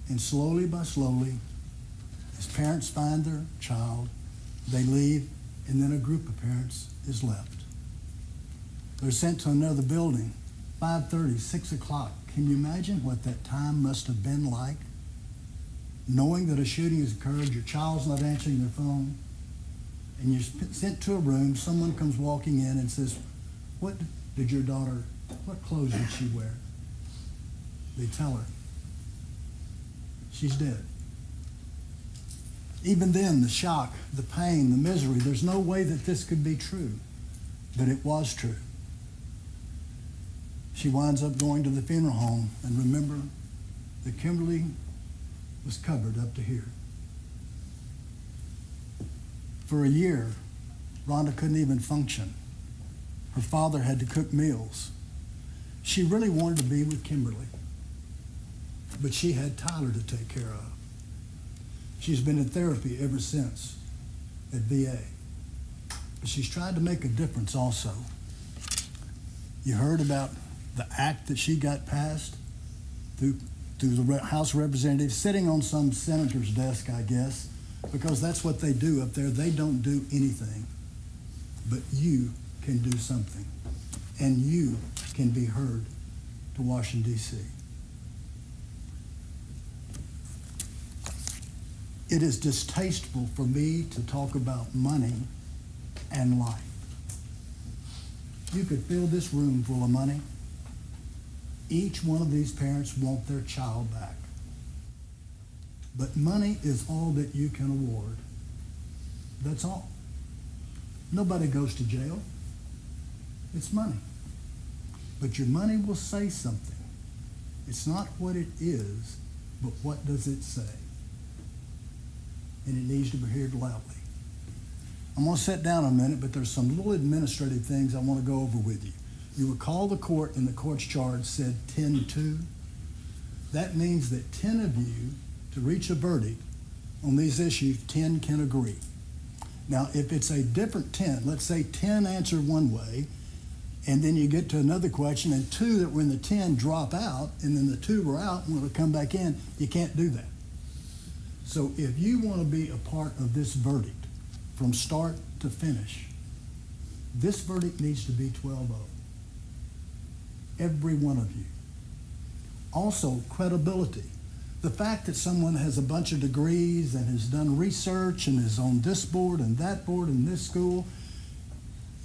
And slowly by slowly, as parents find their child, they leave, and then a group of parents is left. They're sent to another building. 5:30, 6 o'clock. Can you imagine what that time must have been like? Knowing that a shooting has occurred, your child's not answering their phone, and you're sent to a room, someone comes walking in and says, what clothes did she wear? They tell her, she's dead. Even then, the shock, the pain, the misery, there's no way that this could be true, but it was true. She winds up going to the funeral home, and remember that Kimberly was covered up to here. For a year, Rhonda couldn't even function. Her father had to cook meals. She really wanted to be with Kimberly, but she had Tyler to take care of. She's been in therapy ever since at VA, but she's tried to make a difference also. You heard about the act that she got passed through the House of Representatives, sitting on some senator's desk, I guess, because that's what they do up there. They don't do anything, but you can do something, and you can be heard to Washington, D.C. It is distasteful for me to talk about money and life. You could fill this room full of money. Each one of these parents want their child back. But money is all that you can award. That's all. Nobody goes to jail. It's money. But your money will say something. It's not what it is, but what does it say? And it needs to be heard loudly. I'm going to sit down a minute, but there's some little administrative things I want to go over with you. You recall the court in the court's charge said 10-2. That means that 10 of you, to reach a verdict on these issues, 10 can agree. Now, if it's a different 10, let's say 10 answer one way, and then you get to another question, and 2 that were in the 10 drop out, and then the 2 were out and want to come back in, you can't do that. So if you want to be a part of this verdict from start to finish, this verdict needs to be 12-0. Every one of you. Also, credibility. The fact that someone has a bunch of degrees and has done research and is on this board and that board and this school,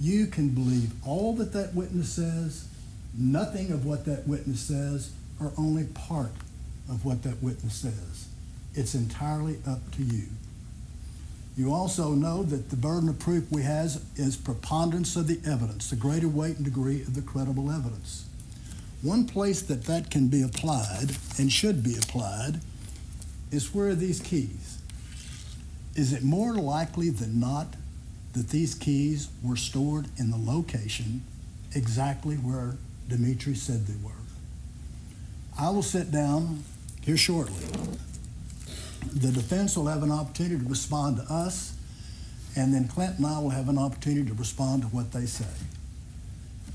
you can believe all that that witness says, nothing of what that witness says, are only part of what that witness says. It's entirely up to you. You also know that the burden of proof we have is preponderance of the evidence, the greater weight and degree of the credible evidence. One place that that can be applied and should be applied is where are these keys? Is it more likely than not that these keys were stored in the location exactly where Dimitri said they were? I will sit down here shortly. The defense will have an opportunity to respond to us, and then Clint and I will have an opportunity to respond to what they say.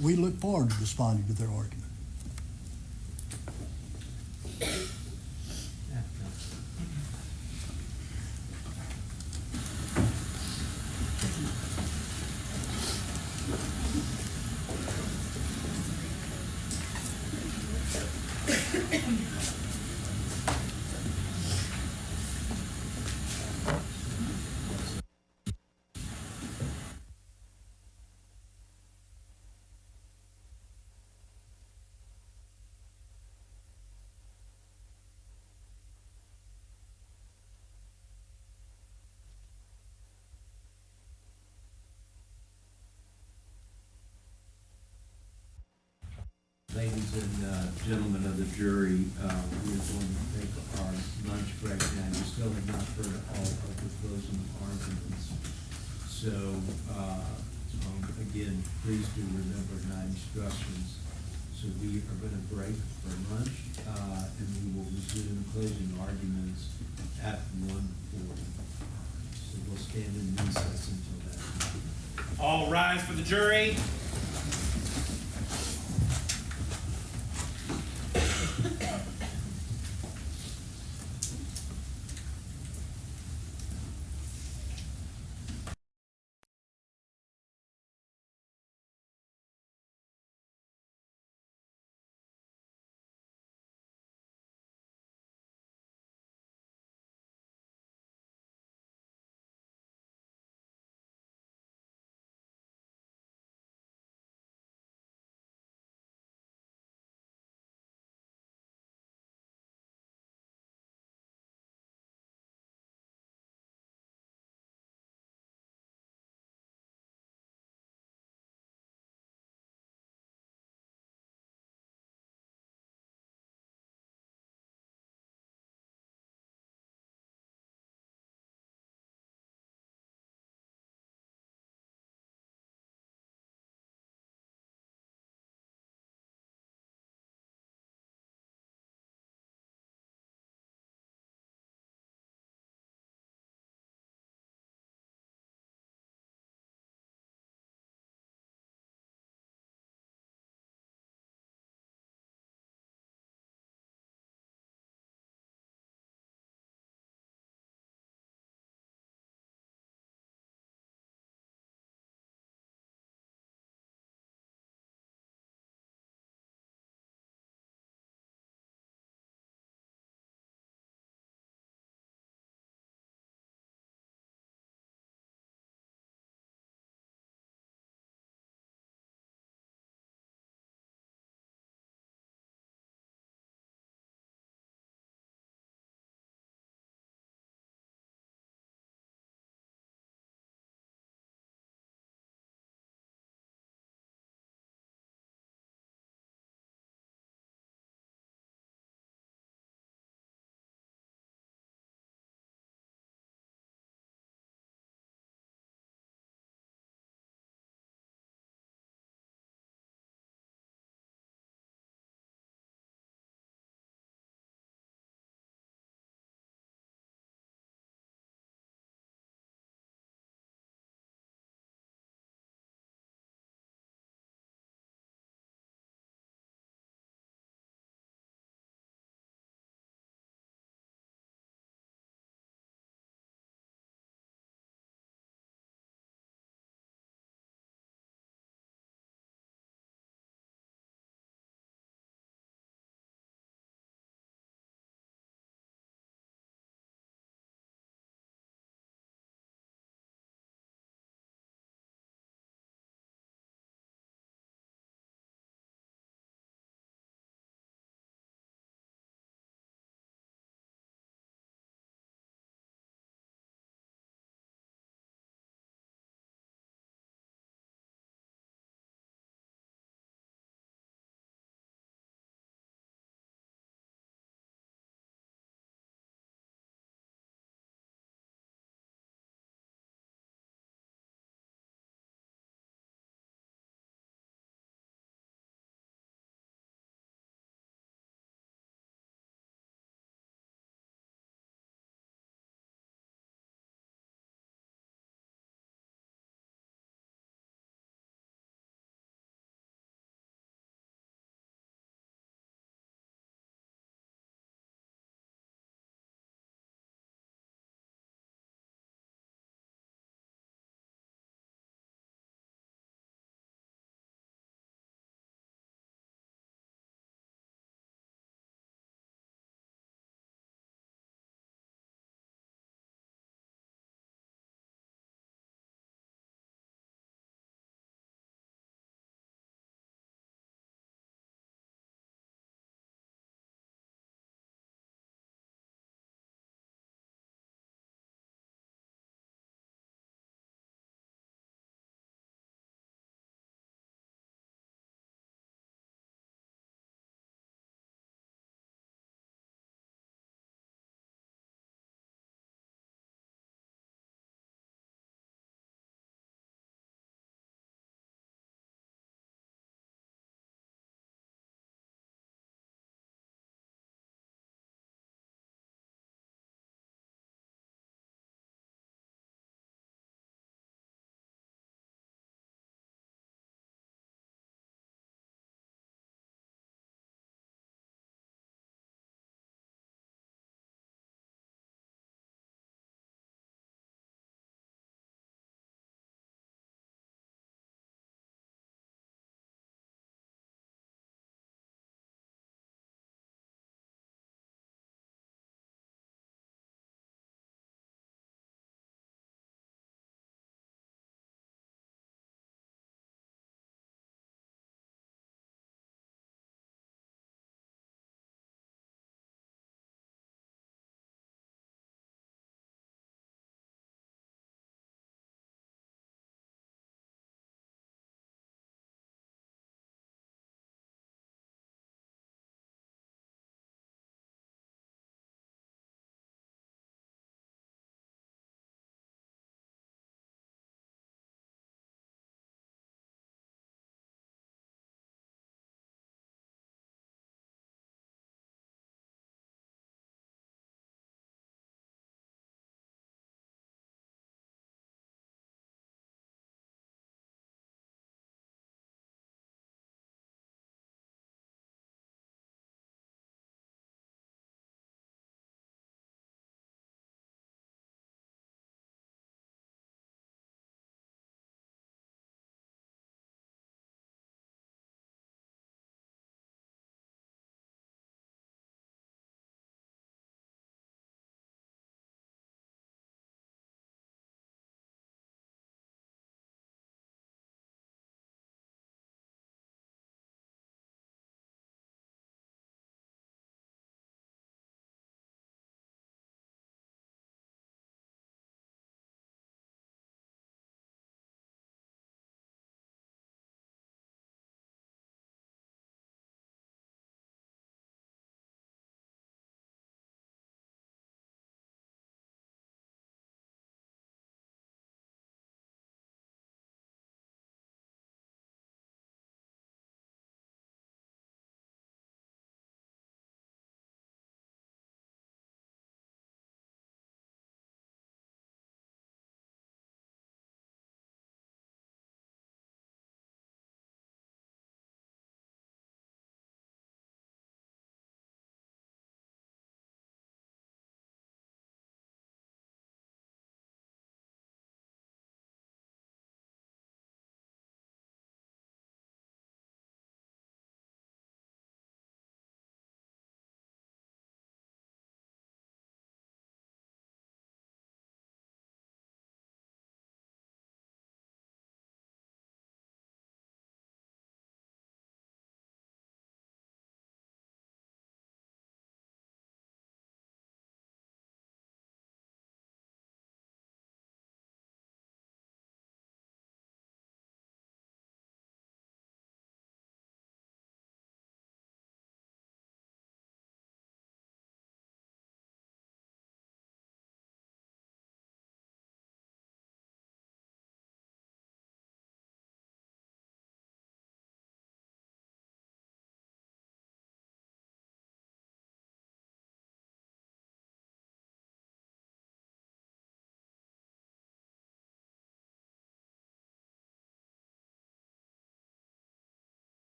We look forward to responding to their argument. Ladies and gentlemen of the jury, we're going to take our lunch break now. You still have not heard all of the closing arguments. So, again, please do remember 9 instructions. So we are going to break for lunch, and we will resume closing arguments at 1:40. So we'll stand in recess until that. All rise for the jury.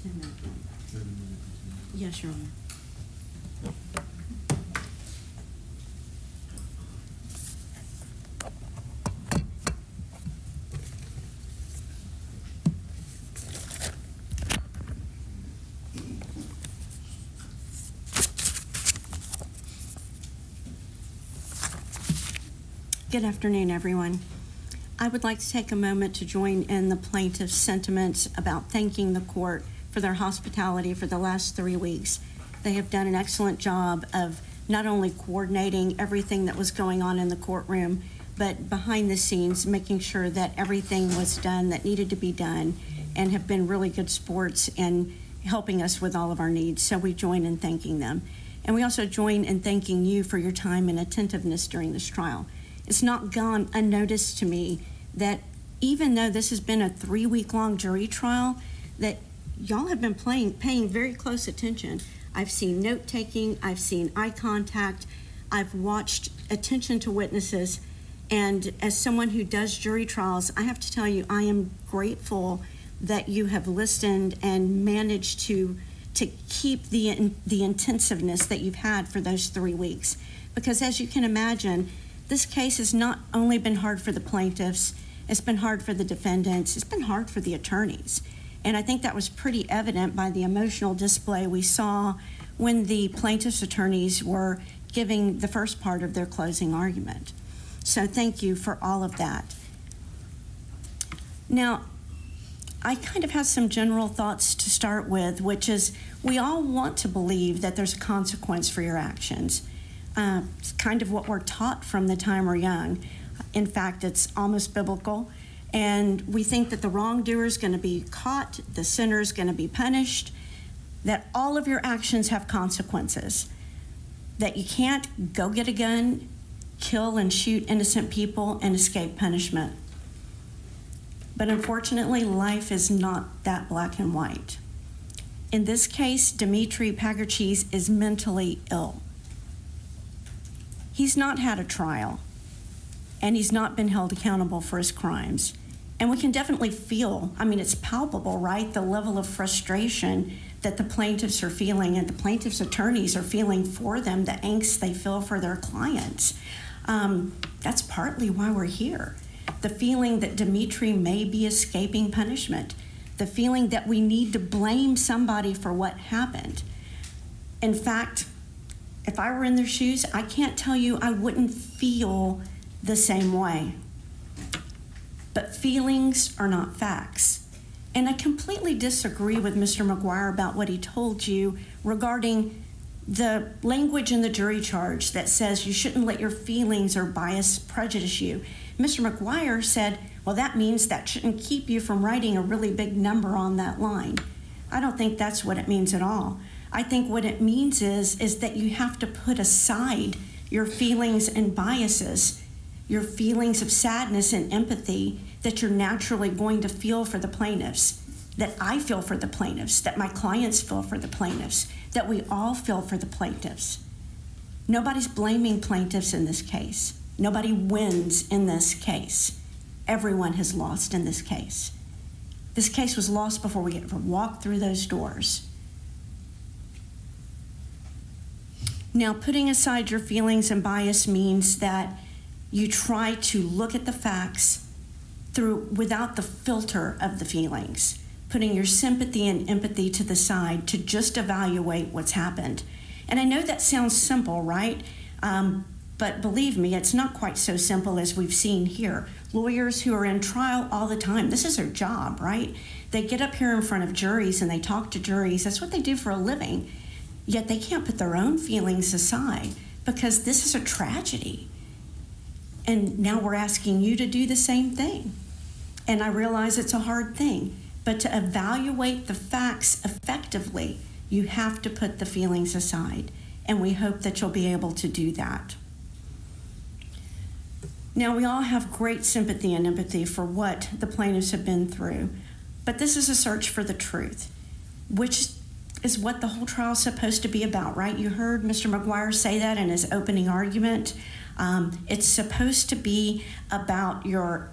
10-minute warning. 30 minutes. Yes, Your Honor. Good afternoon, everyone. I would like to take a moment to join in the plaintiff's sentiments about thanking the court for their hospitality for the last 3 weeks. They have done an excellent job of not only coordinating everything that was going on in the courtroom, but behind the scenes, making sure that everything was done that needed to be done, and have been really good sports in helping us with all of our needs. So we join in thanking them. And we also join in thanking you for your time and attentiveness during this trial. It's not gone unnoticed to me that even though this has been a 3-week-long jury trial, that y'all have been paying very close attention. I've seen note-taking, I've seen eye contact, I've watched attention to witnesses, and as someone who does jury trials, I have to tell you, I am grateful that you have listened and managed to keep the intensiveness that you've had for those 3 weeks. Because as you can imagine, this case has not only been hard for the plaintiffs, it's been hard for the defendants, it's been hard for the attorneys. And I think that was pretty evident by the emotional display we saw when the plaintiffs' attorneys were giving the first part of their closing argument. So thank you for all of that. Now, I kind of have some general thoughts to start with, which is we all want to believe that there's a consequence for your actions. It's kind of what we're taught from the time we're young. In fact, it's almost biblical. And we think that the wrongdoer is going to be caught, the sinner is going to be punished, that all of your actions have consequences, that you can't go get a gun, kill and shoot innocent people, and escape punishment. But unfortunately, life is not that black and white. In this case, Dimitri Pagarchis is mentally ill. He's not had a trial, and he's not been held accountable for his crimes. And we can definitely feel, I mean, it's palpable, right? The level of frustration that the plaintiffs are feeling and the plaintiffs' attorneys are feeling for them, the angst they feel for their clients. That's partly why we're here. The feeling that Dimitri may be escaping punishment, the feeling that we need to blame somebody for what happened. In fact, if I were in their shoes, I can't tell you I wouldn't feel the same way. But feelings are not facts. And I completely disagree with Mr. McGuire about what he told you regarding the language in the jury charge that says you shouldn't let your feelings or bias prejudice you. Mr. McGuire said, well, that means that shouldn't keep you from writing a really big number on that line. I don't think that's what it means at all. I think what it means is that you have to put aside your feelings and biases, your feelings of sadness and empathy that you're naturally going to feel for the plaintiffs, that I feel for the plaintiffs, that my clients feel for the plaintiffs, that we all feel for the plaintiffs. Nobody's blaming plaintiffs in this case. Nobody wins in this case. Everyone has lost in this case. This case was lost before we ever walked through those doors. Now, putting aside your feelings and bias means that you try to look at the facts without the filter of the feelings, putting your sympathy and empathy to the side to just evaluate what's happened. And I know that sounds simple, right? But believe me, it's not quite so simple as we've seen here. Lawyers who are in trial all the time, this is their job, right? They get up here in front of juries and they talk to juries. That's what they do for a living. Yet they can't put their own feelings aside because this is a tragedy. And now we're asking you to do the same thing. And I realize it's a hard thing, but to evaluate the facts effectively, you have to put the feelings aside. And we hope that you'll be able to do that. Now, we all have great sympathy and empathy for what the plaintiffs have been through, but this is a search for the truth, which is what the whole trial is supposed to be about, right? You heard Mr. McGuire say that in his opening argument. It's supposed to be about your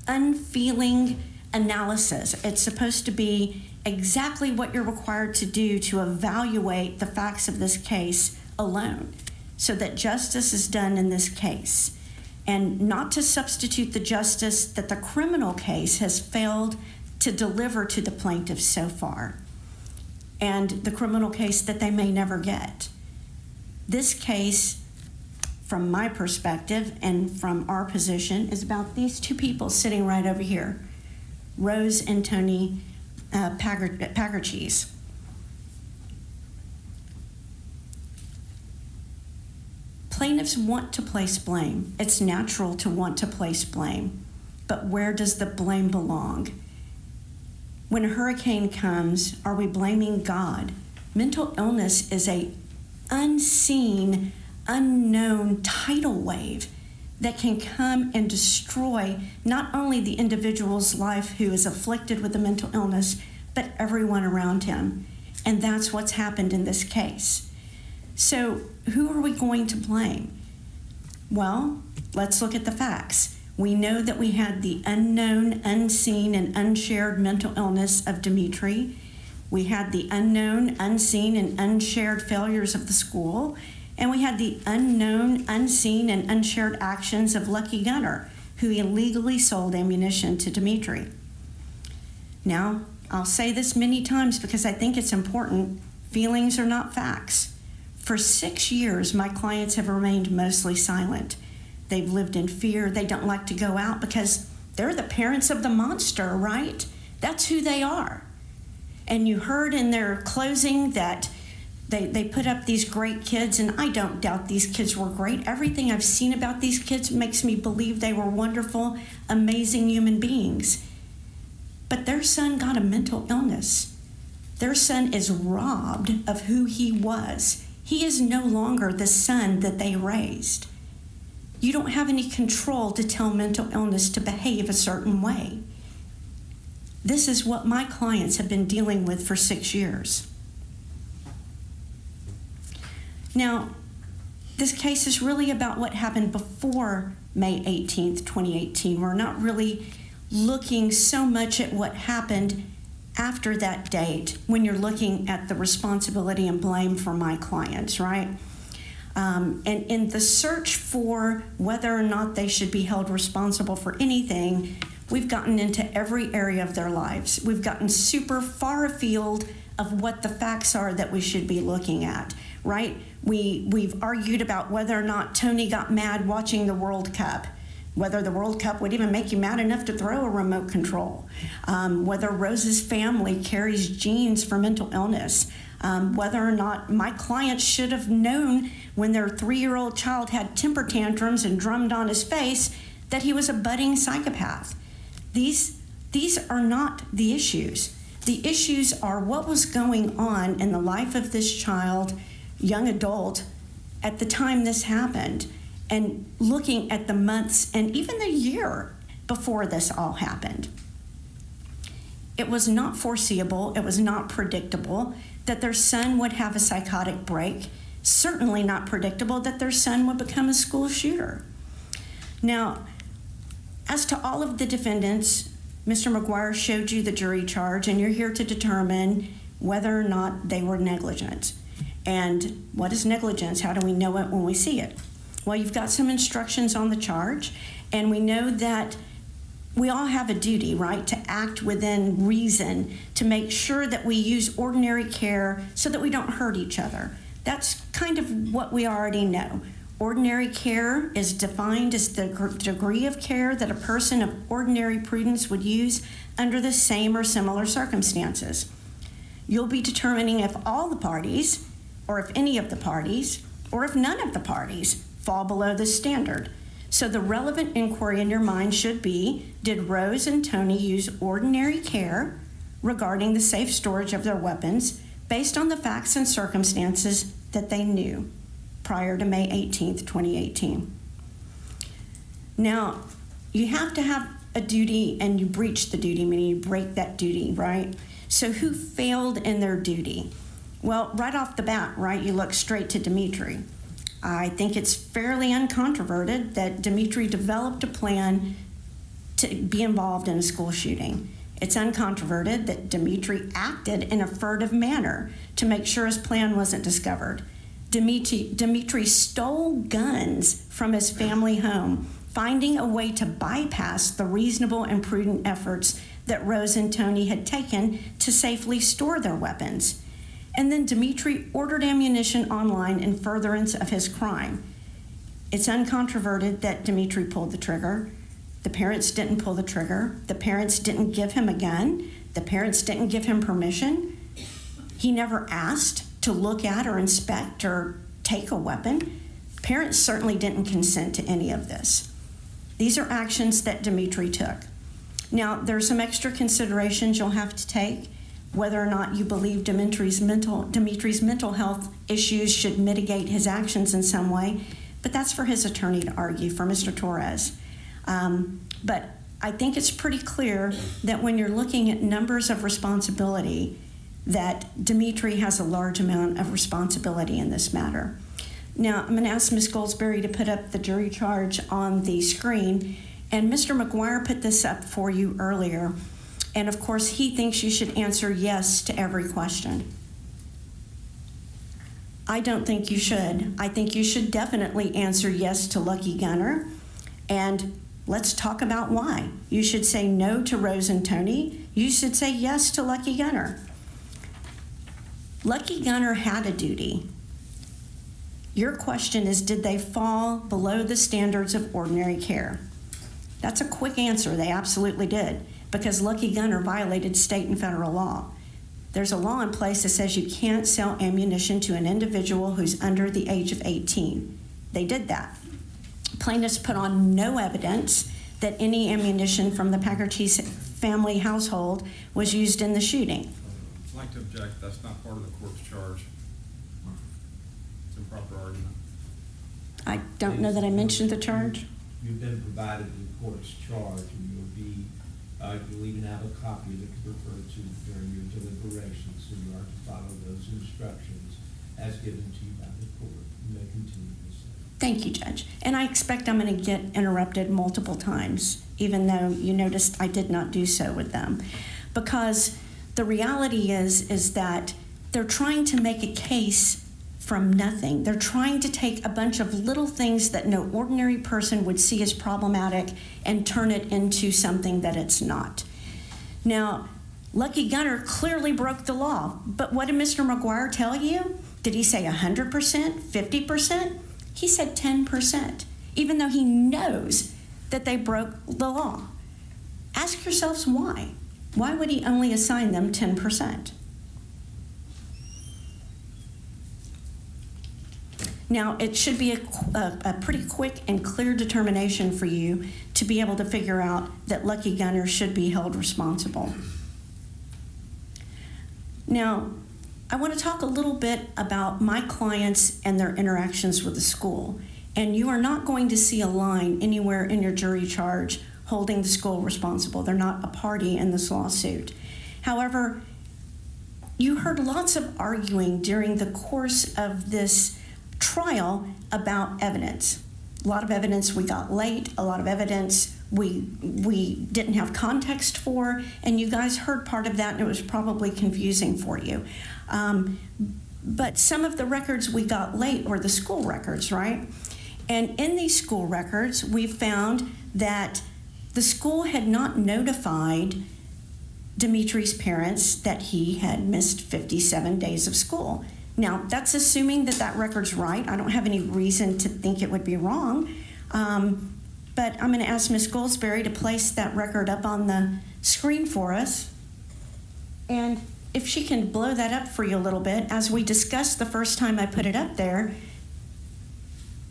unfeeling analysis. It's supposed to be exactly what you're required to do to evaluate the facts of this case alone, so that justice is done in this case, and not to substitute the justice that the criminal case has failed to deliver to the plaintiffs so far, and the criminal case that they may never get. This case, from my perspective and from our position, is about these two people sitting right over here, Rose and Tony Pagercheese. Plaintiffs want to place blame. It's natural to want to place blame, but where does the blame belong? When a hurricane comes, are we blaming God? Mental illness is a unseen, unknown tidal wave that can come and destroy not only the individual's life who is afflicted with a mental illness, but everyone around him. And that's what's happened in this case. So who are we going to blame? Well, let's look at the facts. We know that we had the unknown, unseen, and unshared mental illness of Dimitri. We had the unknown, unseen, and unshared failures of the school. And we had the unknown, unseen, and unshared actions of Lucky Gunner, who illegally sold ammunition to Dimitri. Now, I'll say this many times because I think it's important. Feelings are not facts. For 6 years, my clients have remained mostly silent. They've lived in fear. They don't like to go out because they're the parents of the monster, right? That's who they are. And you heard in their closing that they put up these great kids, and I don't doubt these kids were great. Everything I've seen about these kids makes me believe they were wonderful, amazing human beings. But their son got a mental illness. Their son is robbed of who he was. He is no longer the son that they raised. You don't have any control to tell mental illness to behave a certain way. This is what my clients have been dealing with for 6 years. Now, this case is really about what happened before May 18th, 2018. We're not really looking so much at what happened after that date when you're looking at the responsibility and blame for my clients, right? And in the search for whether or not they should be held responsible for anything, we've gotten into every area of their lives. We've gotten super far afield of what the facts are that we should be looking at, right? We've argued about whether or not Tony got mad watching the World Cup, whether the World Cup would even make you mad enough to throw a remote control, whether Rose's family carries genes for mental illness, whether or not my clients should have known when their 3-year-old child had temper tantrums and drummed on his face that he was a budding psychopath. These are not the issues. The issues are what was going on in the life of this child, young adult, at the time this happened, and looking at the months and even the year before this all happened. It was not foreseeable, it was not predictable that their son would have a psychotic break, certainly not predictable that their son would become a school shooter. Now, as to all of the defendants, Mr. McGuire showed you the jury charge, and you're here to determine whether or not they were negligent. And what is negligence? How do we know it when we see it? Well, you've got some instructions on the charge, and we know that we all have a duty, right, to act within reason, to make sure that we use ordinary care so that we don't hurt each other. That's kind of what we already know. Ordinary care is defined as the degree of care that a person of ordinary prudence would use under the same or similar circumstances. You'll be determining if all the parties, or if any of the parties, or if none of the parties fall below this standard. So the relevant inquiry in your mind should be, did Rose and Tony use ordinary care regarding the safe storage of their weapons based on the facts and circumstances that they knew prior to May 18th, 2018? Now, you have to have a duty and you breach the duty, meaning you break that duty, right? So who failed in their duty? Well, right off the bat, right, you look straight to Dimitri. I think it's fairly uncontroverted that Dimitri developed a plan to be involved in a school shooting. It's uncontroverted that Dimitri acted in a furtive manner to make sure his plan wasn't discovered. Dimitri stole guns from his family home, finding a way to bypass the reasonable and prudent efforts that Rose and Tony had taken to safely store their weapons. And then Dimitri ordered ammunition online in furtherance of his crime. It's uncontroverted that Dimitri pulled the trigger. The parents didn't pull the trigger. The parents didn't give him a gun. The parents didn't give him permission. He never asked to look at or inspect or take a weapon. Parents certainly didn't consent to any of this. These are actions that Dimitri took. Now, there's some extra considerations you'll have to take, whether or not you believe Dimitri's mental health issues should mitigate his actions in some way, but that's for his attorney to argue, for Mr. Torres. But I think it's pretty clear that when you're looking at numbers of responsibility, that Dimitri has a large amount of responsibility in this matter. Now, I'm going to ask Ms. Goldsberry to put up the jury charge on the screen, and Mr. McGuire put this up for you earlier, and of course he thinks you should answer yes to every question. I don't think you should. I think you should definitely answer yes to Lucky Gunner, and let's talk about why. You should say no to Rose and Tony. You should say yes to Lucky Gunner. Lucky Gunner had a duty. Your question is, did they fall below the standards of ordinary care? That's a quick answer. They absolutely did, because Lucky Gunner violated state and federal law. There's a law in place that says you can't sell ammunition to an individual who's under the age of 18. They did that. Plaintiffs put on no evidence that any ammunition from the Packard-Cheese family household was used in the shooting. I'd like to object. That's not part of the court's charge. It's an improper argument. I don't know that I mentioned the charge. You've been provided the court's charge, and you'll even have a copy that can refer to during your deliberations, so you are to follow those instructions as given to you by the court. You may continue to say. Thank you, Judge. And I expect I'm going to get interrupted multiple times, even though you noticed I did not do so with them. Because the reality is that they're trying to make a case from nothing. They're trying to take a bunch of little things that no ordinary person would see as problematic and turn it into something that it's not. Now, Lucky Gunner clearly broke the law, but what did Mr. McGuire tell you? Did he say 100%, 50%? He said 10%, even though he knows that they broke the law. Ask yourselves why. Why would he only assign them 10%? Now, it should be a pretty quick and clear determination for you to be able to figure out that Lucky Gunner should be held responsible. Now, I want to talk a little bit about my clients and their interactions with the school. And you are not going to see a line anywhere in your jury charge holding the school responsible. They're not a party in this lawsuit. However, you heard lots of arguing during the course of this trial about evidence. A lot of evidence we got late, a lot of evidence we didn't have context for, and you guys heard part of that and it was probably confusing for you. But some of the records we got late were the school records, right? And in these school records, we found that the school had not notified Dimitri's parents that he had missed 57 days of school. Now, that's assuming that that record's right. I don't have any reason to think it would be wrong. But I'm going to ask Ms. Goldsberry to place that record up on the screen for us. And if she can blow that up for you a little bit, as we discussed the first time I put it up there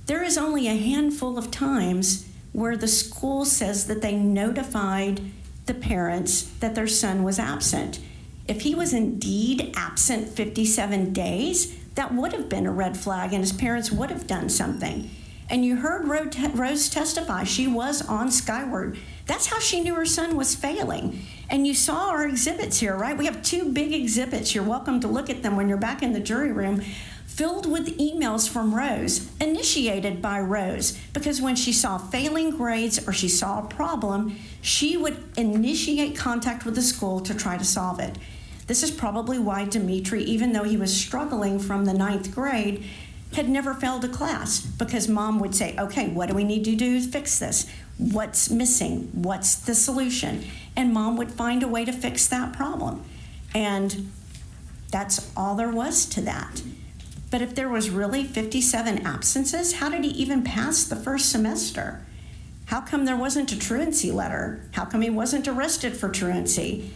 is only a handful of times where the school says that they notified the parents that their son was absent. If he was indeed absent 57 days, that would have been a red flag and his parents would have done something. And you heard Rose testify. She was on Skyward. That's how she knew her son was failing. And you saw our exhibits here, right? We have two big exhibits. You're welcome to look at them when you're back in the jury room. filled with emails from Rose, initiated by Rose, because when she saw failing grades or she saw a problem, she would initiate contact with the school to try to solve it. This is probably why Dimitri, even though he was struggling from the 9th grade, had never failed a class, because mom would say, okay, what do we need to do to fix this? What's missing? What's the solution? And mom would find a way to fix that problem. And that's all there was to that. But if there was really 57 absences, how did he even pass the first semester? How come there wasn't a truancy letter? How come he wasn't arrested for truancy?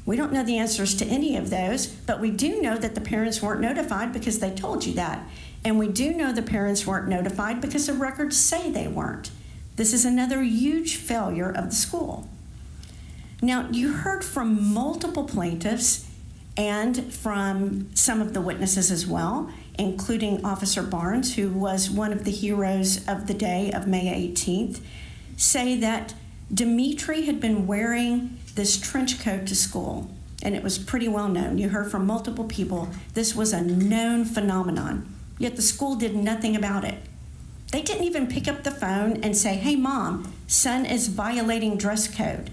We don't know the answers to any of those, but we do know that the parents weren't notified because they told you that. And we do know the parents weren't notified because the records say they weren't. This is another huge failure of the school. Now, you heard from multiple plaintiffs and from some of the witnesses as well, including Officer Barnes, who was one of the heroes of the day of May 18th, say that Dimitri had been wearing this trench coat to school, and it was pretty well known. You heard from multiple people. This was a known phenomenon, yet the school did nothing about it. They didn't even pick up the phone and say, hey, Mom, son is violating dress code.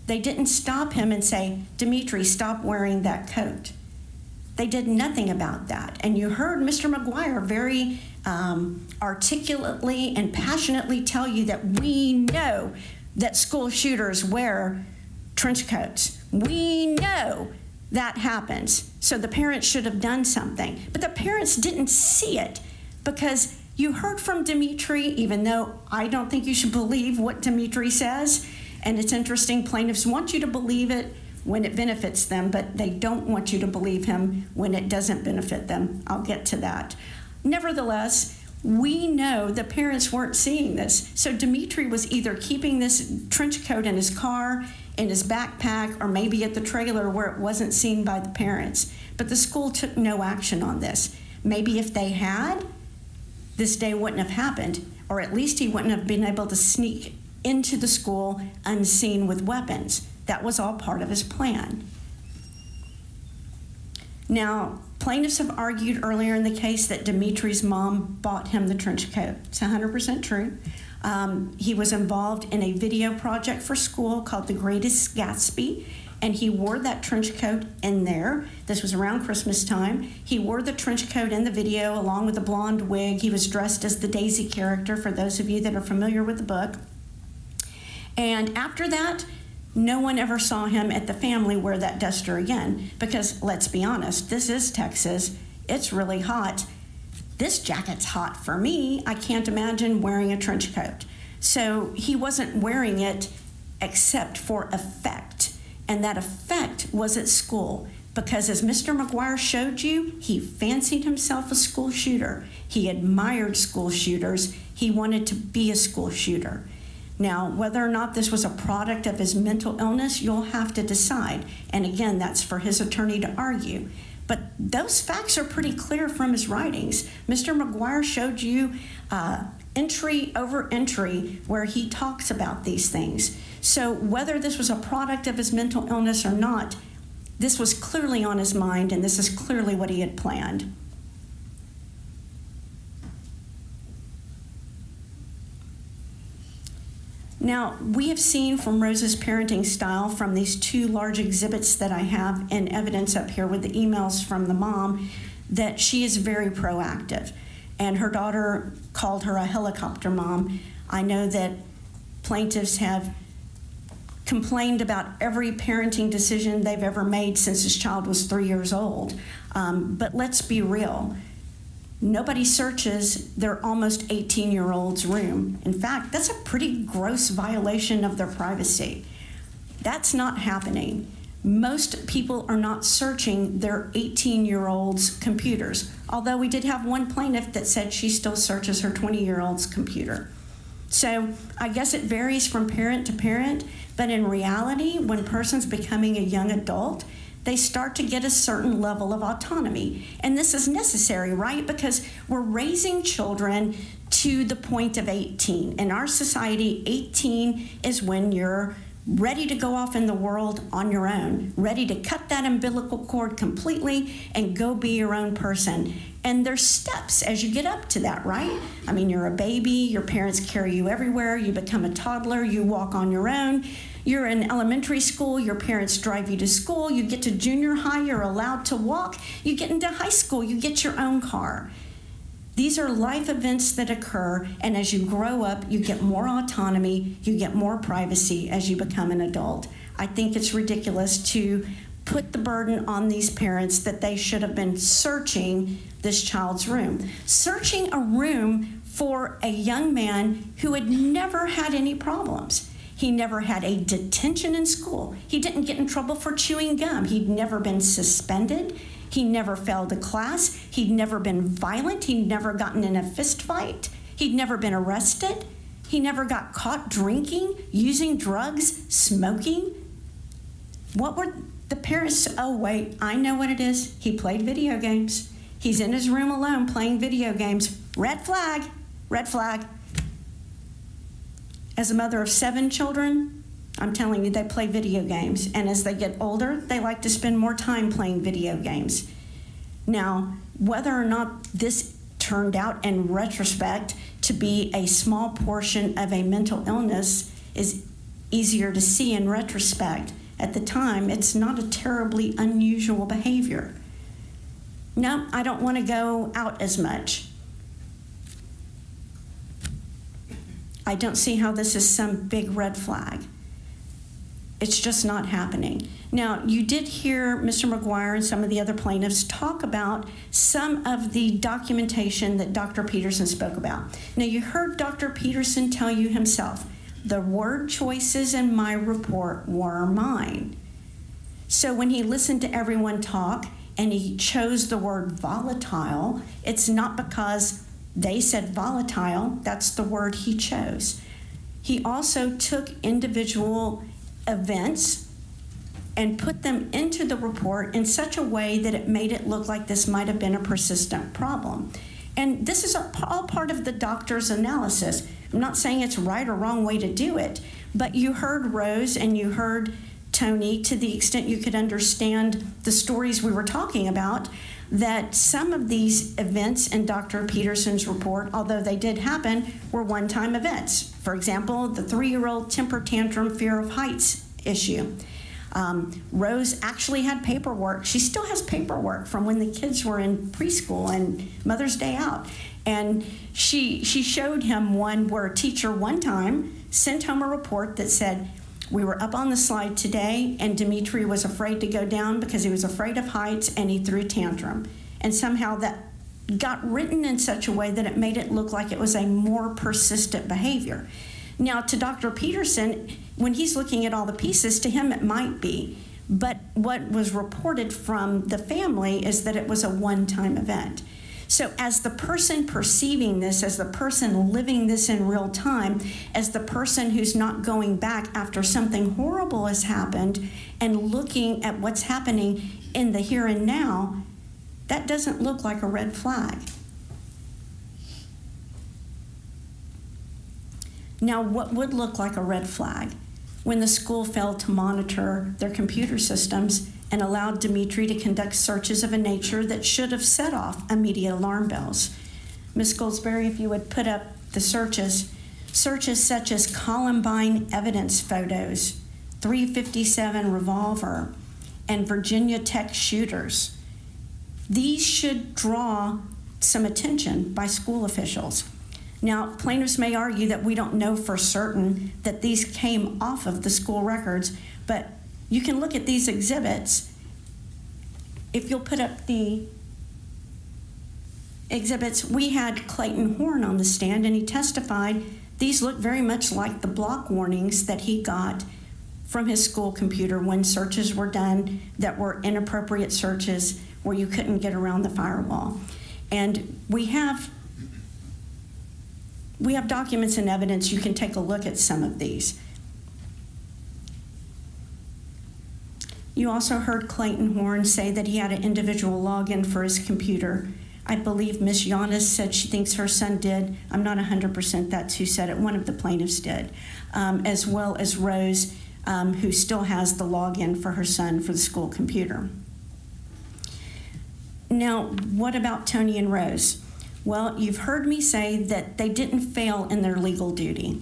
They didn't stop him and say, Dimitri, stop wearing that coat. They did nothing about that. And you heard Mr. McGuire very articulately and passionately tell you that we know that school shooters wear trench coats. We know that happens. So the parents should have done something. But the parents didn't see it, because you heard from Dimitri, even though I don't think you should believe what Dimitri says. And it's interesting, plaintiffs want you to believe it when it benefits them, but they don't want you to believe him when it doesn't benefit them. I'll get to that. Nevertheless, we know the parents weren't seeing this. So Dimitri was either keeping this trench coat in his car, in his backpack, or maybe at the trailer where it wasn't seen by the parents. But the school took no action on this. Maybe if they had, this day wouldn't have happened, or at least he wouldn't have been able to sneak into the school unseen with weapons. That was all part of his plan. Now, plaintiffs have argued earlier in the case that Dimitri's mom bought him the trench coat. It's 100% true. He was involved in a video project for school called The Greatest Gatsby, and he wore that trench coat in there. This was around Christmas time. He wore the trench coat in the video along with a blonde wig. He was dressed as the Daisy character, for those of you that are familiar with the book. And after that, no one ever saw him at the family wear that duster again, because let's be honest, this is Texas. It's really hot. This jacket's hot for me. I can't imagine wearing a trench coat. So he wasn't wearing it except for effect. And that effect was at school, because as Mr. McGuire showed you, he fancied himself a school shooter. He admired school shooters. He wanted to be a school shooter. Now, whether or not this was a product of his mental illness, you'll have to decide. And again, that's for his attorney to argue. But those facts are pretty clear from his writings. Mr. McGuire showed you entry over entry where he talks about these things. So whether this was a product of his mental illness or not, this was clearly on his mind, and this is clearly what he had planned. Now, we have seen from Rose's parenting style, from these two large exhibits that I have in evidence up here with the emails from the mom, that she is very proactive. And her daughter called her a helicopter mom. I know that plaintiffs have complained about every parenting decision they've ever made since this child was 3 years old. But let's be real. Nobody searches their almost 18-year-old's room. In fact, that's a pretty gross violation of their privacy. That's not happening. Most people are not searching their 18-year-old's computers, although we did have one plaintiff that said she still searches her 20-year-old's computer. So I guess it varies from parent to parent, but in reality, when a person's becoming a young adult, they start to get a certain level of autonomy. And this is necessary, right? Because we're raising children to the point of 18. In our society, 18 is when you're ready to go off in the world on your own, ready to cut that umbilical cord completely and go be your own person. And there's steps as you get up to that, right? I mean, you're a baby, your parents carry you everywhere, you become a toddler, you walk on your own. You're in elementary school, your parents drive you to school, you get to junior high, you're allowed to walk, you get into high school, you get your own car. These are life events that occur, and as you grow up, you get more autonomy, you get more privacy as you become an adult. I think it's ridiculous to put the burden on these parents that they should have been searching this child's room. Searching a room for a young man who had never had any problems. He never had a detention in school. He didn't get in trouble for chewing gum. He'd never been suspended. He never failed a class. He'd never been violent. He'd never gotten in a fist fight. He'd never been arrested. He never got caught drinking, using drugs, smoking. What were the parents? Oh, wait, I know what it is. He played video games. He's in his room alone playing video games. Red flag, red flag. As a mother of 7 children, I'm telling you, they play video games. And as they get older, they like to spend more time playing video games. Now, whether or not this turned out in retrospect to be a small portion of a mental illness is easier to see in retrospect. At the time, it's not a terribly unusual behavior. No, I don't want to go out as much. I don't see how this is some big red flag. It's just not happening. Now, you did hear Mr. McGuire and some of the other plaintiffs talk about some of the documentation that Dr. Peterson spoke about. Now, you heard Dr. Peterson tell you himself, the word choices in my report were mine. So when he listened to everyone talk and he chose the word volatile, it's not because they said volatile, that's the word he chose. He also took individual events and put them into the report in such a way that it made it look like this might have been a persistent problem. And this is all part of the doctor's analysis. I'm not saying it's right or wrong way to do it, but you heard Rose and you heard Tony, to the extent you could understand the stories we were talking about, that some of these events in Dr. Peterson's report, although they did happen, were one-time events. For example, the 3-year-old temper tantrum, fear of heights issue. Rose actually had paperwork. She still has paperwork from when the kids were in preschool and Mother's Day out. And she showed him one where a teacher one time sent home a report that said, we were up on the slide today and Dimitri was afraid to go down because he was afraid of heights and he threw a tantrum. And somehow that got written in such a way that it made it look like it was a more persistent behavior. Now, to Dr. Peterson, when he's looking at all the pieces, to him it might be. But what was reported from the family is that it was a one-time event. So as the person perceiving this, as the person living this in real time, as the person who's not going back after something horrible has happened and looking at what's happening in the here and now, that doesn't look like a red flag. Now, what would look like a red flag? When the school failed to monitor their computer systems and allowed Dimitri to conduct searches of a nature that should have set off immediate alarm bells. Ms. Goldsberry, if you would put up the searches such as Columbine evidence photos, 357 revolver, and Virginia Tech shooters. These should draw some attention by school officials. Now, plaintiffs may argue that we don't know for certain that these came off of the school records, but you can look at these exhibits. If you'll put up the exhibits, we had Clayton Horn on the stand and he testified these look very much like the block warnings that he got from his school computer when searches were done that were inappropriate searches where you couldn't get around the firewall. And we have documents and evidence. You can take a look at some of these. You also heard Clayton Horn say that he had an individual login for his computer. I believe Ms. Giannis said she thinks her son did. I'm not 100% that's who said it. One of the plaintiffs did, as well as Rose. who still has the login for her son for the school computer. Now, what about Tony and Rose? Well, you've heard me say that they didn't fail in their legal duty.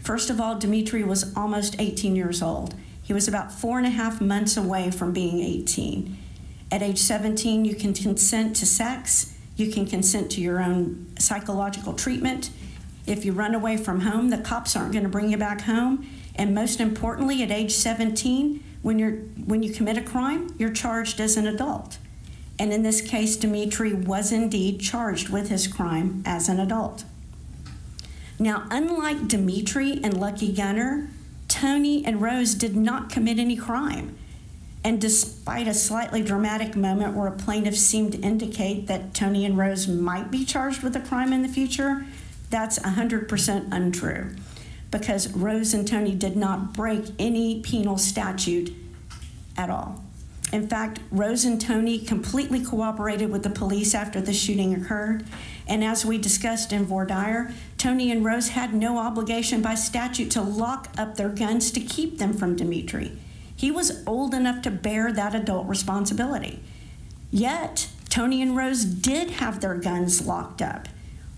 First of all, Dimitri was almost 18 years old. He was about 4.5 months away from being 18. At age 17, you can consent to sex. You can consent to your own psychological treatment. If you run away from home, the cops aren't going to bring you back home. And most importantly, at age 17, when you commit a crime, you're charged as an adult. And in this case, Dimitri was indeed charged with his crime as an adult. Now, unlike Dimitri and Lucky Gunner, Tony and Rose did not commit any crime. And despite a slightly dramatic moment where a plaintiff seemed to indicate that Tony and Rose might be charged with a crime in the future, that's 100% untrue, because Rose and Tony did not break any penal statute at all. In fact, Rose and Tony completely cooperated with the police after the shooting occurred. And as we discussed in voir dire, Tony and Rose had no obligation by statute to lock up their guns to keep them from Dimitri. He was old enough to bear that adult responsibility. Yet, Tony and Rose did have their guns locked up,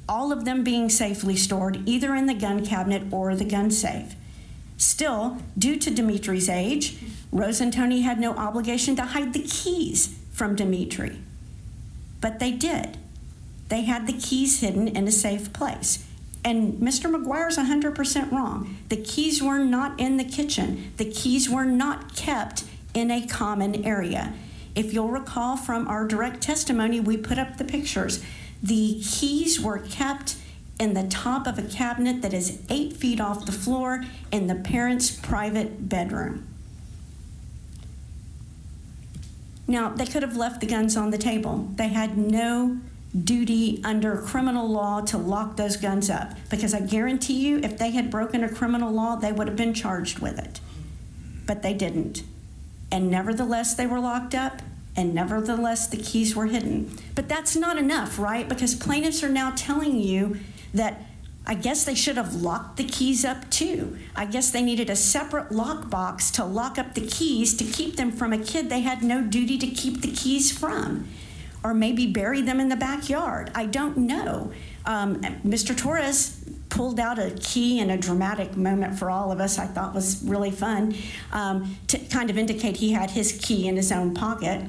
all of them being safely stored either in the gun cabinet or the gun safe. Still, due to Dimitri's age, Rose and Tony had no obligation to hide the keys from Dimitri. But they did. They had the keys hidden in a safe place. And Mr. McGuire's 100% wrong. The keys were not in the kitchen. The keys were not kept in a common area. If you'll recall from our direct testimony, we put up the pictures. The keys were kept in the top of a cabinet that is 8 feet off the floor in the parents' private bedroom. Now, they could have left the guns on the table. They had no duty under criminal law to lock those guns up, because I guarantee you, if they had broken a criminal law, they would have been charged with it. But they didn't. And nevertheless, they were locked up, and nevertheless, the keys were hidden. But that's not enough, right? Because plaintiffs are now telling you that I guess they should have locked the keys up too. I guess they needed a separate lockbox to lock up the keys to keep them from a kid they had no duty to keep the keys from. Or maybe bury them in the backyard. I don't know. Mr. Torres pulled out a key in a dramatic moment for all of us, I thought was really fun, to kind of indicate he had his key in his own pocket.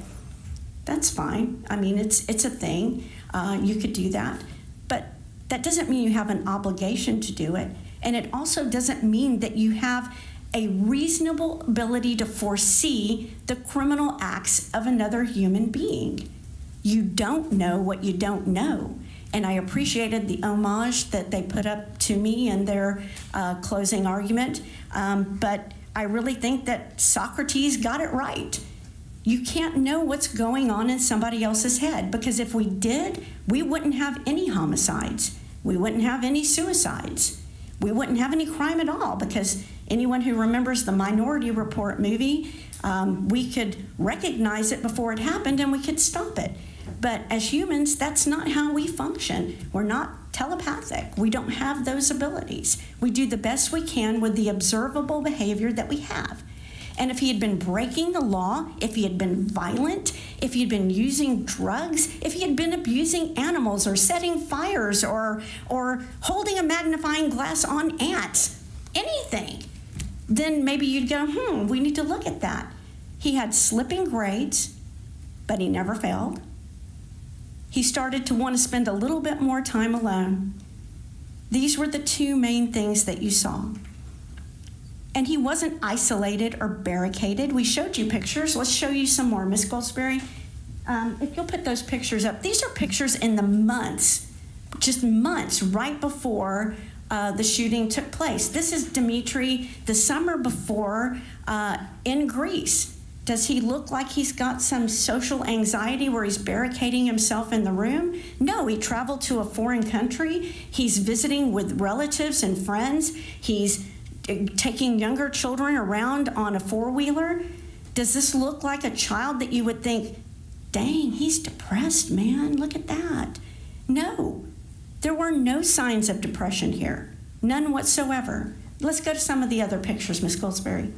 That's fine. I mean, it's a thing. You could do that. But that doesn't mean you have an obligation to do it. And it also doesn't mean that you have a reasonable ability to foresee the criminal acts of another human being. You don't know what you don't know. And I appreciated the homage that they put up to me in their closing argument. But I really think that Socrates got it right. You can't know what's going on in somebody else's head, because if we did, we wouldn't have any homicides. We wouldn't have any suicides. We wouldn't have any crime at all, because anyone who remembers the Minority Report movie, we could recognize it before it happened and we could stop it. But as humans, that's not how we function. We're not telepathic. We don't have those abilities. We do the best we can with the observable behavior that we have. And if he had been breaking the law, if he had been violent, if he had been using drugs, if he had been abusing animals or setting fires or holding a magnifying glass on ants, anything, then maybe you'd go, we need to look at that. He had slipping grades, but he never failed. He started to want to spend a little bit more time alone. These were the two main things that you saw. And he wasn't isolated or barricaded. We showed you pictures. Let's show you some more, Miss Goldsberry. If you'll put those pictures up. These are pictures in the months, just months right before the shooting took place. This is Dimitri the summer before in Greece. Does he look like he's got some social anxiety where he's barricading himself in the room? No, he traveled to a foreign country. He's visiting with relatives and friends. He's taking younger children around on a four-wheeler. Does this look like a child that you would think, dang, he's depressed, man, look at that? No, there were no signs of depression here, none whatsoever. Let's go to some of the other pictures, Miss Goldsberry.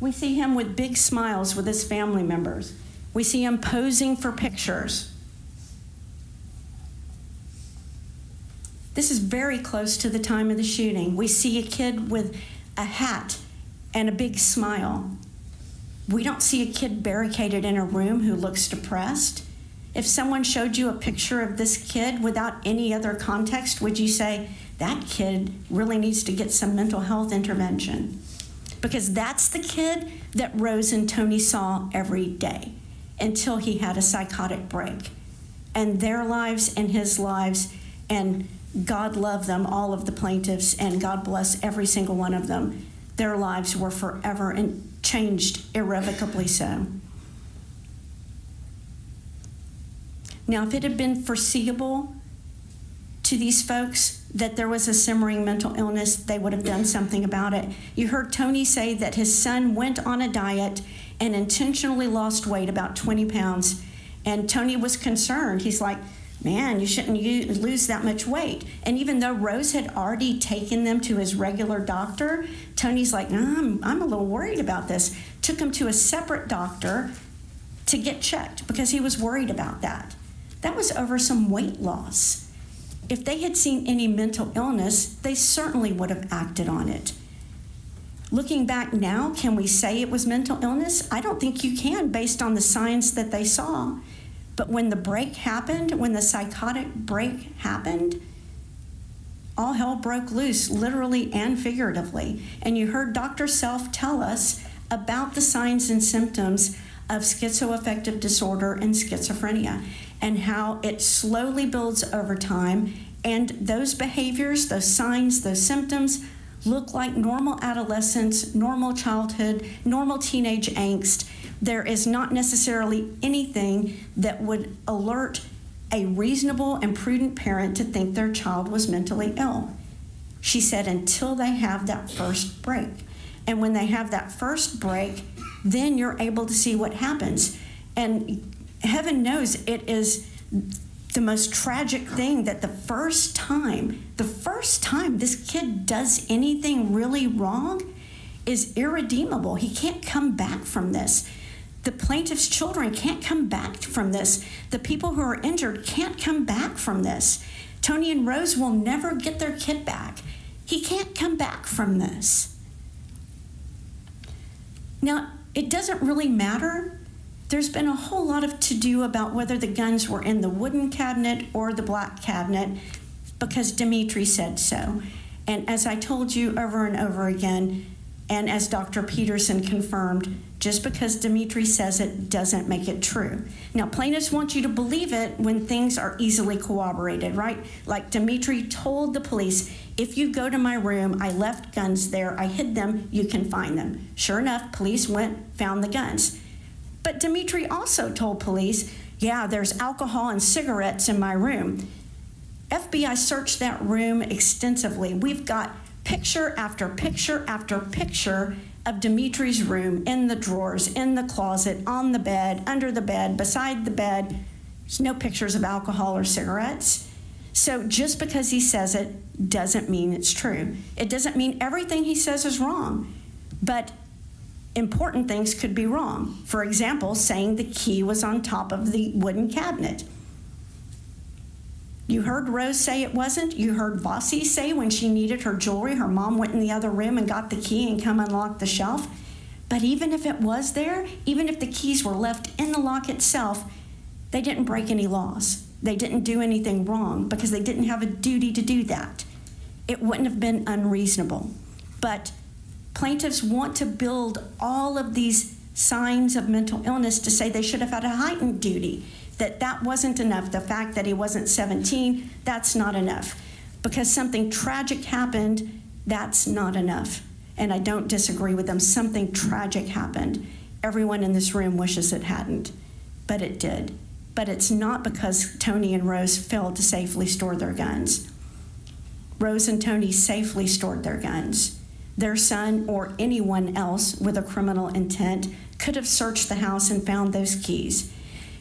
We see him with big smiles with his family members. We see him posing for pictures. This is very close to the time of the shooting. We see a kid with a hat and a big smile. We don't see a kid barricaded in a room who looks depressed. If someone showed you a picture of this kid without any other context, would you say, that kid really needs to get some mental health intervention? Because that's the kid that Rose and Tony saw every day until he had a psychotic break. And their lives and his lives, and God love them, all of the plaintiffs, and God bless every single one of them. Their lives were forever and changed irrevocably so. Now, if it had been foreseeable to these folks that there was a simmering mental illness, they would have done something about it. You heard Tony say that his son went on a diet and intentionally lost weight, about 20 pounds. And Tony was concerned. He's like, man, you shouldn't lose that much weight. And even though Rose had already taken them to his regular doctor, Tony's like, no, I'm a little worried about this. Took him to a separate doctor to get checked because he was worried about that. That was over some weight loss. If they had seen any mental illness, they certainly would have acted on it. Looking back now, can we say it was mental illness? I don't think you can based on the signs that they saw. But when the break happened, when the psychotic break happened, all hell broke loose, literally and figuratively. And you heard Dr. Self tell us about the signs and symptoms of schizoaffective disorder and schizophrenia, and how it slowly builds over time, and those behaviors, those signs, those symptoms look like normal adolescence, normal childhood, normal teenage angst. There is not necessarily anything that would alert a reasonable and prudent parent to think their child was mentally ill. She said until they have that first break. And when they have that first break, then you're able to see what happens. And heaven knows it is the most tragic thing that the first time this kid does anything really wrong is irredeemable. He can't come back from this. The plaintiff's children can't come back from this. The people who are injured can't come back from this. Tony and Rose will never get their kid back. He can't come back from this. Now, it doesn't really matter. There's been a whole lot of to-do about whether the guns were in the wooden cabinet or the black cabinet because Dimitri said so. And as I told you over and over again, and as Dr. Peterson confirmed, just because Dimitri says it doesn't make it true. Now, plaintiffs want you to believe it when things are easily corroborated, right? Like Dimitri told the police, if you go to my room, I left guns there, I hid them, you can find them. Sure enough, police went, found the guns. But Dimitri also told police, yeah, there's alcohol and cigarettes in my room. FBI searched that room extensively. We've got picture after picture after picture of Dimitri's room, in the drawers, in the closet, on the bed, under the bed, beside the bed. There's no pictures of alcohol or cigarettes. So just because he says it doesn't mean it's true. It doesn't mean everything he says is wrong, but important things could be wrong. For example, saying the key was on top of the wooden cabinet. You heard Rose say it wasn't. You heard Vossi say when she needed her jewelry, her mom went in the other room and got the key and come unlock the shelf. But even if it was there, even if the keys were left in the lock itself, they didn't break any laws. They didn't do anything wrong because they didn't have a duty to do that. It wouldn't have been unreasonable. But plaintiffs want to build all of these signs of mental illness to say they should have had a heightened duty, that wasn't enough. The fact that he wasn't 17, that's not enough. Because something tragic happened, that's not enough. And I don't disagree with them. Something tragic happened. Everyone in this room wishes it hadn't, but it did. But it's not because Tony and Rose failed to safely store their guns. Rose and Tony safely stored their guns. Their son or anyone else with a criminal intent could have searched the house and found those keys.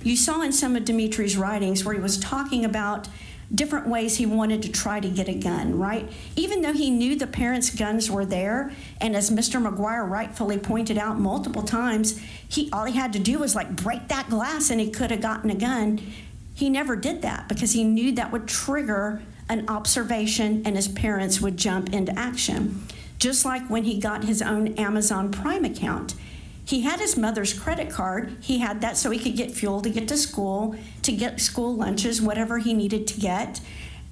You saw in some of Dimitri's writings where he was talking about different ways he wanted to try to get a gun, right? Even though he knew the parents' guns were there, and as Mr. McGuire rightfully pointed out multiple times, all he had to do was like break that glass and he could have gotten a gun. He never did that because he knew that would trigger an observation and his parents would jump into action. Just like when he got his own Amazon Prime account. He had his mother's credit card. He had that so he could get fuel to get to school lunches, whatever he needed to get.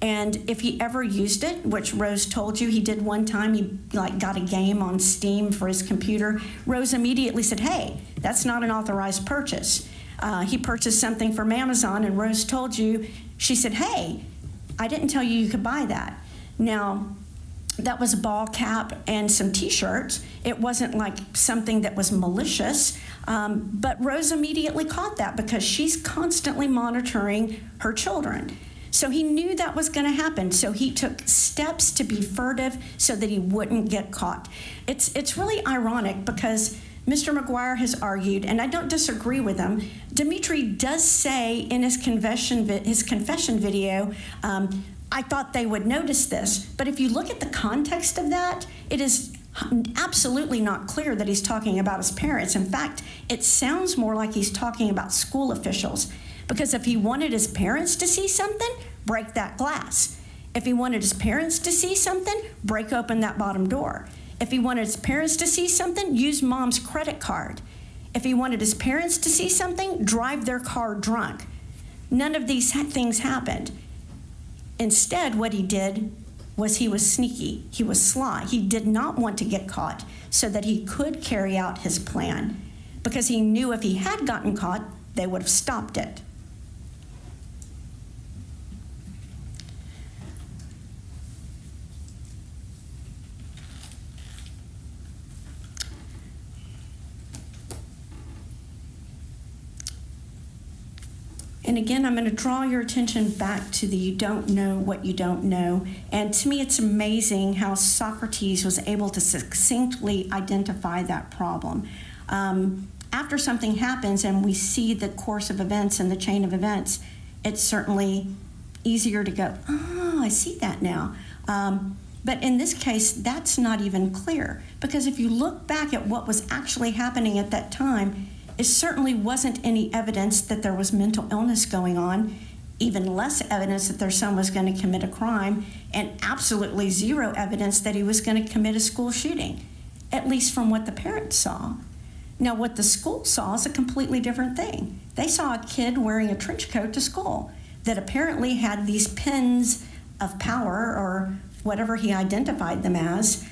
And if he ever used it, which Rose told you he did one time, he got a game on Steam for his computer. Rose immediately said, hey, that's not an authorized purchase. He purchased something from Amazon and Rose told you, she said, hey, I didn't tell you you could buy that. Now, that was a ball cap and some t-shirts. It wasn't like something that was malicious, but Rose immediately caught that because she's constantly monitoring her children. So he knew that was going to happen. So he took steps to be furtive so that he wouldn't get caught. It's really ironic because Mr. McGuire has argued, and I don't disagree with him. Dimitri does say in his confession video, I thought they would notice this. But if you look at the context of that, it is absolutely not clear that he's talking about his parents. In fact, it sounds more like he's talking about school officials. Because if he wanted his parents to see something, break that glass. If he wanted his parents to see something, break open that bottom door. If he wanted his parents to see something, use mom's credit card. If he wanted his parents to see something, drive their car drunk. None of these things happened. Instead, what he did was he was sneaky. He was sly. He did not want to get caught so that he could carry out his plan because he knew if he had gotten caught, they would have stopped it. And again, I'm going to draw your attention back to the you don't know what you don't know. And to me, it's amazing how Socrates was able to succinctly identify that problem. After something happens and we see the course of events and the chain of events, it's certainly easier to go, oh, I see that now. But in this case, that's not even clear. Because if you look back at what was actually happening at that time, it certainly wasn't any evidence that there was mental illness going on, even less evidence that their son was going to commit a crime, and absolutely zero evidence that he was going to commit a school shooting, at least from what the parents saw. Now, what the school saw is a completely different thing. They saw a kid wearing a trench coat to school that apparently had these pins of power or whatever he identified them as.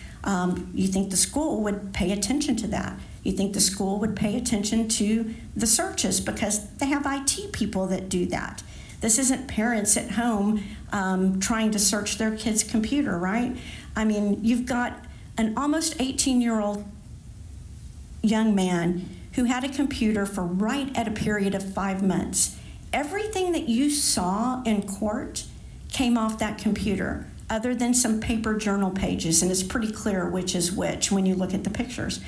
You think the school would pay attention to that. You think the school would pay attention to the searches because they have IT people that do that. This isn't parents at home trying to search their kid's computer, right? I mean, you've got an almost 18-year-old young man who had a computer for right at a period of 5 months. Everything that you saw in court came off that computer, other than some paper journal pages, and it's pretty clear which is which when you look at the pictures.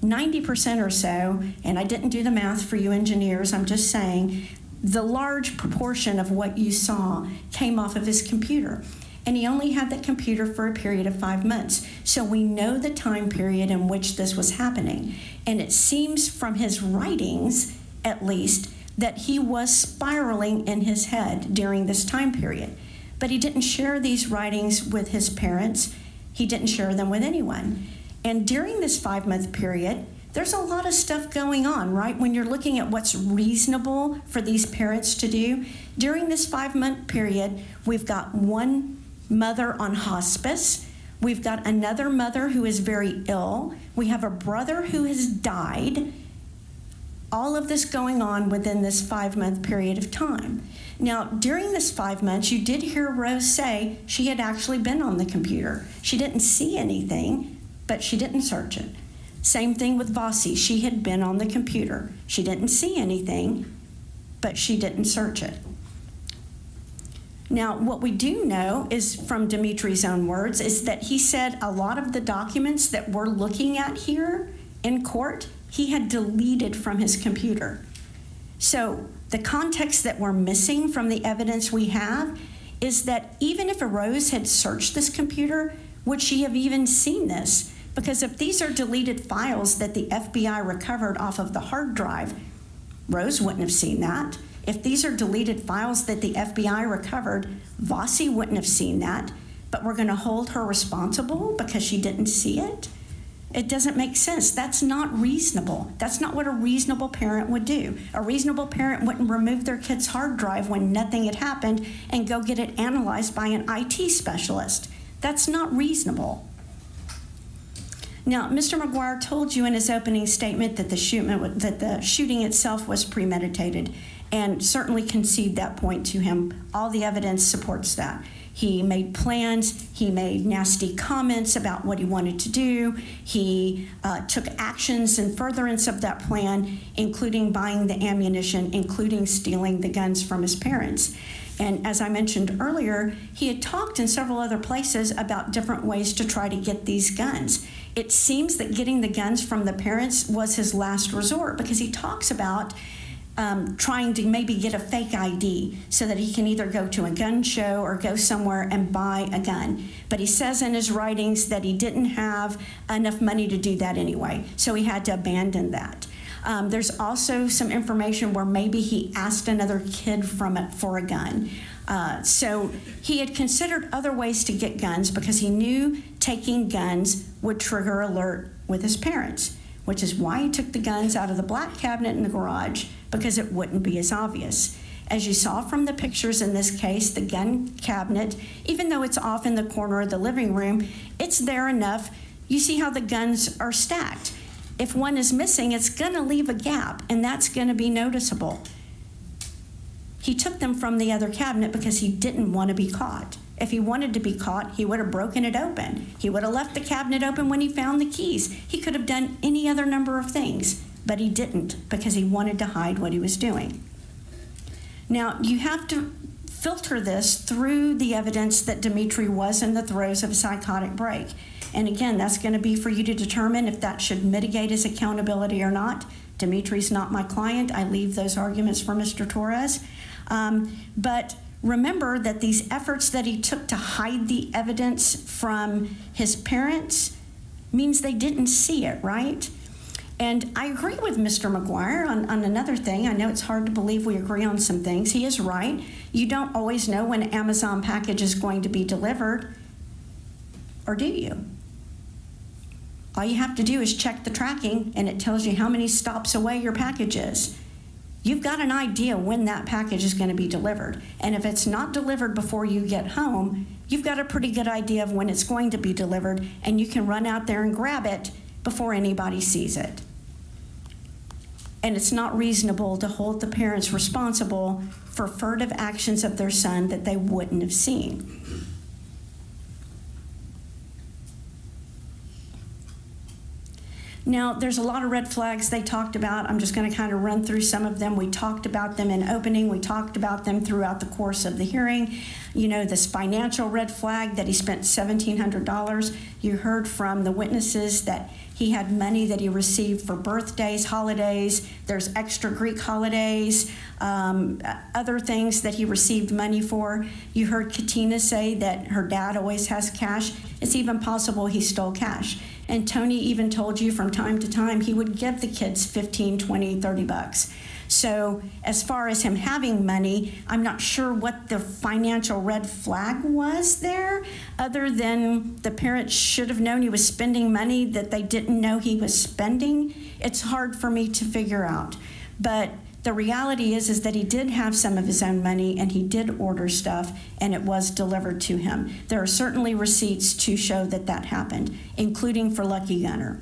90% or so, and I didn't do the math for you engineers, I'm just saying, the large proportion of what you saw came off of his computer. And he only had that computer for a period of 5 months. So we know the time period in which this was happening. And it seems from his writings, at least, that he was spiraling in his head during this time period. But he didn't share these writings with his parents. He didn't share them with anyone. And during this 5-month period, there's a lot of stuff going on, right? When you're looking at what's reasonable for these parents to do. During this 5-month period, we've got one mother on hospice. We've got another mother who is very ill. We have a brother who has died. All of this going on within this 5-month period of time. Now, during this 5 months, you did hear Rose say she had actually been on the computer. She didn't see anything, but she didn't search it. Same thing with Vossi. She had been on the computer. She didn't see anything, but she didn't search it. Now, what we do know is, from Dimitri's own words, is that he said a lot of the documents that we're looking at here in court, he had deleted from his computer. So the context that we're missing from the evidence we have is that even if a Rose had searched this computer, would she have even seen this? Because if these are deleted files that the FBI recovered off of the hard drive, Rose wouldn't have seen that. If these are deleted files that the FBI recovered, Vossi wouldn't have seen that, but we're going to hold her responsible because she didn't see it? It doesn't make sense. That's not reasonable. That's not what a reasonable parent would do. A reasonable parent wouldn't remove their kid's hard drive when nothing had happened and go get it analyzed by an IT specialist. That's not reasonable. Now, Mr. McGuire told you in his opening statement that the shooting itself was premeditated, and certainly concede that point to him. All the evidence supports that. He made plans, he made nasty comments about what he wanted to do, he took actions in furtherance of that plan, including buying the ammunition, including stealing the guns from his parents. And as I mentioned earlier, he had talked in several other places about different ways to try to get these guns. It seems that getting the guns from the parents was his last resort, because he talks about trying to maybe get a fake ID so that he can either go to a gun show or go somewhere and buy a gun. But he says in his writings that he didn't have enough money to do that anyway, so he had to abandon that. There's also some information where maybe he asked another kid for a gun. So he had considered other ways to get guns because he knew taking guns would trigger alert with his parents, which is why he took the guns out of the black cabinet in the garage, because it wouldn't be as obvious. As you saw from the pictures in this case, the gun cabinet, even though it's off in the corner of the living room, it's there enough. You see how the guns are stacked. If one is missing, it's gonna leave a gap, and that's gonna be noticeable. He took them from the other cabinet because he didn't want to be caught. If he wanted to be caught, he would have broken it open. He would have left the cabinet open when he found the keys. He could have done any other number of things, but he didn't because he wanted to hide what he was doing. Now, you have to filter this through the evidence that Dimitri was in the throes of a psychotic break. And again, that's going to be for you to determine if that should mitigate his accountability or not. Dimitri's not my client. I leave those arguments for Mr. Torres. But remember that these efforts that he took to hide the evidence from his parents means they didn't see it, right? And I agree with Mr. McGuire on another thing. I know it's hard to believe we agree on some things. He is right. You don't always know when an Amazon package is going to be delivered, or do you? All you have to do is check the tracking, and it tells you how many stops away your package is. You've got an idea when that package is going to be delivered. And if it's not delivered before you get home, you've got a pretty good idea of when it's going to be delivered, and you can run out there and grab it before anybody sees it. And it's not reasonable to hold the parents responsible for furtive actions of their son that they wouldn't have seen. Now, there's a lot of red flags they talked about. I'm just going to kind of run through some of them. We talked about them in opening. We talked about them throughout the course of the hearing. You know, this financial red flag that he spent $1,700. You heard from the witnesses that he had money that he received for birthdays, holidays. There's extra Greek holidays, other things that he received money for. You heard Katina say that her dad always has cash. It's even possible he stole cash. And Tony even told you from time to time he would give the kids 15, 20, 30 bucks. So as far as him having money, I'm not sure what the financial red flag was there, other than the parents should have known he was spending money that they didn't know he was spending. It's hard for me to figure out. But the reality is that he did have some of his own money, and he did order stuff, and it was delivered to him. There are certainly receipts to show that that happened, including for Lucky Gunner.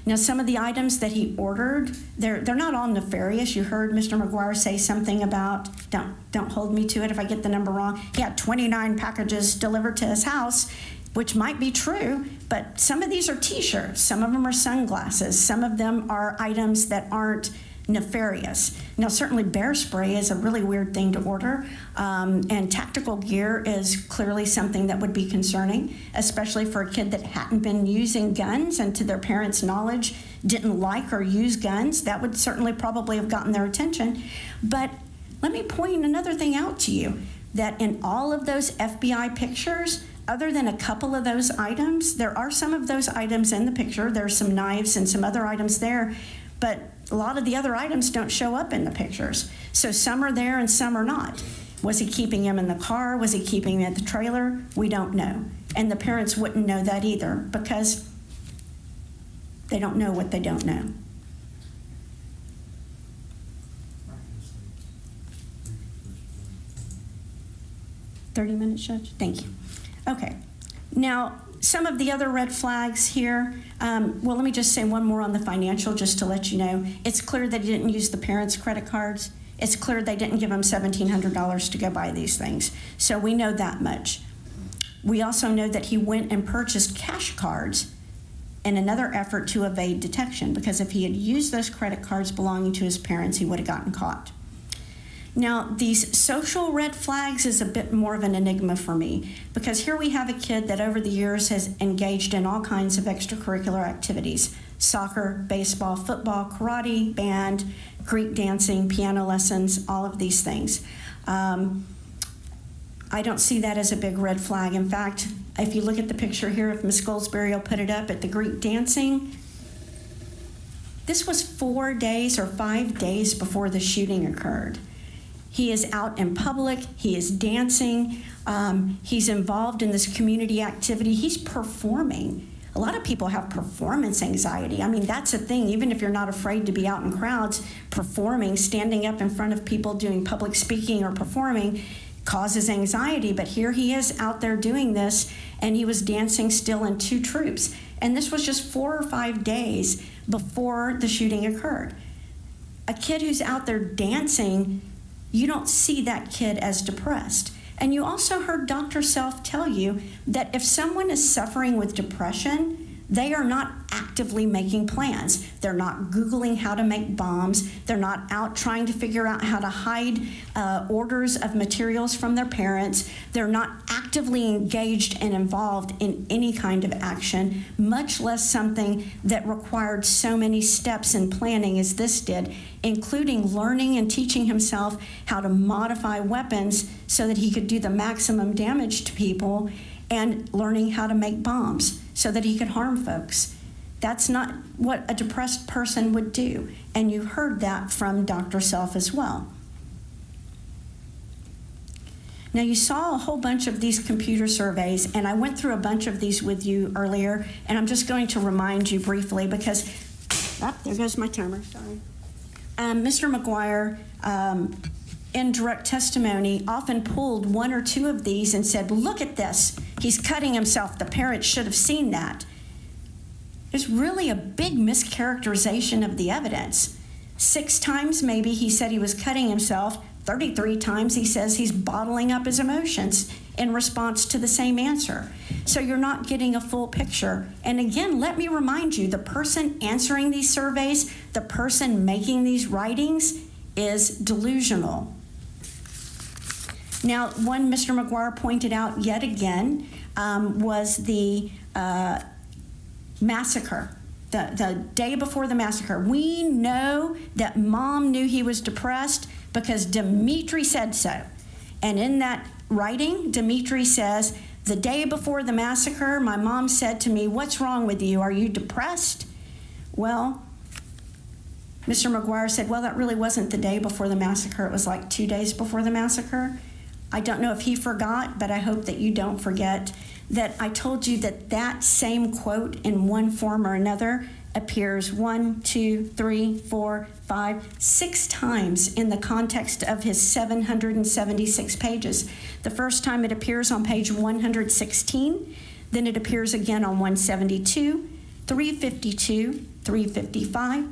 Now, some of the items that he ordered, they're not all nefarious. You heard Mr. McGuire say something about, don't hold me to it if I get the number wrong. He had 29 packages delivered to his house, which might be true, but some of these are T-shirts, some of them are sunglasses, some of them are items that aren't nefarious. Now, certainly bear spray is a really weird thing to order, and tactical gear is clearly something that would be concerning, especially for a kid that hadn't been using guns and, to their parents' knowledge, didn't like or use guns. That would certainly probably have gotten their attention. But let me point another thing out to you. that in all of those FBI pictures, other than a couple of those items, there are some of those items in the picture. There's some knives and some other items there, but a lot of the other items don't show up in the pictures. So some are there and some are not. Was he keeping him in the car? Was he keeping him at the trailer? We don't know. And the parents wouldn't know that either because they don't know what they don't know. "30 minutes, Judge? Thank you. Okay. Now, some of the other red flags here, well, let me just say one more on the financial just to let you know. It's clear that he didn't use the parents' credit cards. It's clear they didn't give him $1,700 to go buy these things. So we know that much. We also know that he went and purchased cash cards in another effort to evade detection, because if he had used those credit cards belonging to his parents, he would have gotten caught. Now, these social red flags is a bit more of an enigma for me, because here we have a kid that over the years has engaged in all kinds of extracurricular activities: soccer, baseball, football, karate, band, Greek dancing, piano lessons, all of these things. I don't see that as a big red flag. In fact, if you look at the picture here, if Ms. Goldsberry will put it up, at the Greek dancing, this was 4 days or 5 days before the shooting occurred. He is out in public, he is dancing, he's involved in this community activity, he's performing. A lot of people have performance anxiety. I mean, that's a thing, even if you're not afraid to be out in crowds, performing, standing up in front of people doing public speaking or performing causes anxiety. But here he is out there doing this, and he was dancing still in 2 troops. And this was just 4 or 5 days before the shooting occurred. A kid who's out there dancing, you don't see that kid as depressed. And you also heard Dr. Self tell you that if someone is suffering with depression, they are not actively making plans. They're not Googling how to make bombs. They're not out trying to figure out how to hide orders of materials from their parents. They're not actively engaged and involved in any kind of action, much less something that required so many steps in planning as this did, including learning and teaching himself how to modify weapons so that he could do the maximum damage to people, and learning how to make bombs so that he could harm folks. That's not what a depressed person would do. And you heard that from Dr. Self as well. Now, you saw a whole bunch of these computer surveys, and I went through a bunch of these with you earlier, and I'm just going to remind you briefly because, there goes my timer, sorry. Mr. McGuire, in direct testimony, often pulled 1 or 2 of these and said, "Look at this, he's cutting himself. The parents should have seen that." There's really a big mischaracterization of the evidence. 6 times maybe he said he was cutting himself. 33 times he says he's bottling up his emotions in response to the same answer. So you're not getting a full picture. And again, let me remind you, the person answering these surveys, the person making these writings, is delusional. Now, one Mr. McGuire pointed out yet again was the massacre, the day before the massacre. We know that Mom knew he was depressed because Dimitri said so. And in that writing, Dimitri says, "The day before the massacre, my mom said to me, 'What's wrong with you? Are you depressed?' Well, Mr. McGuire said, 'Well, that really wasn't the day before the massacre. It was like 2 days before the massacre.' I don't know if he forgot, but I hope that you don't forget that I told you that that same quote in one form or another appears 1, 2, 3, 4, 5, 6 times in the context of his 776 pages. The first time it appears on page 116, then it appears again on 172, 352, 355,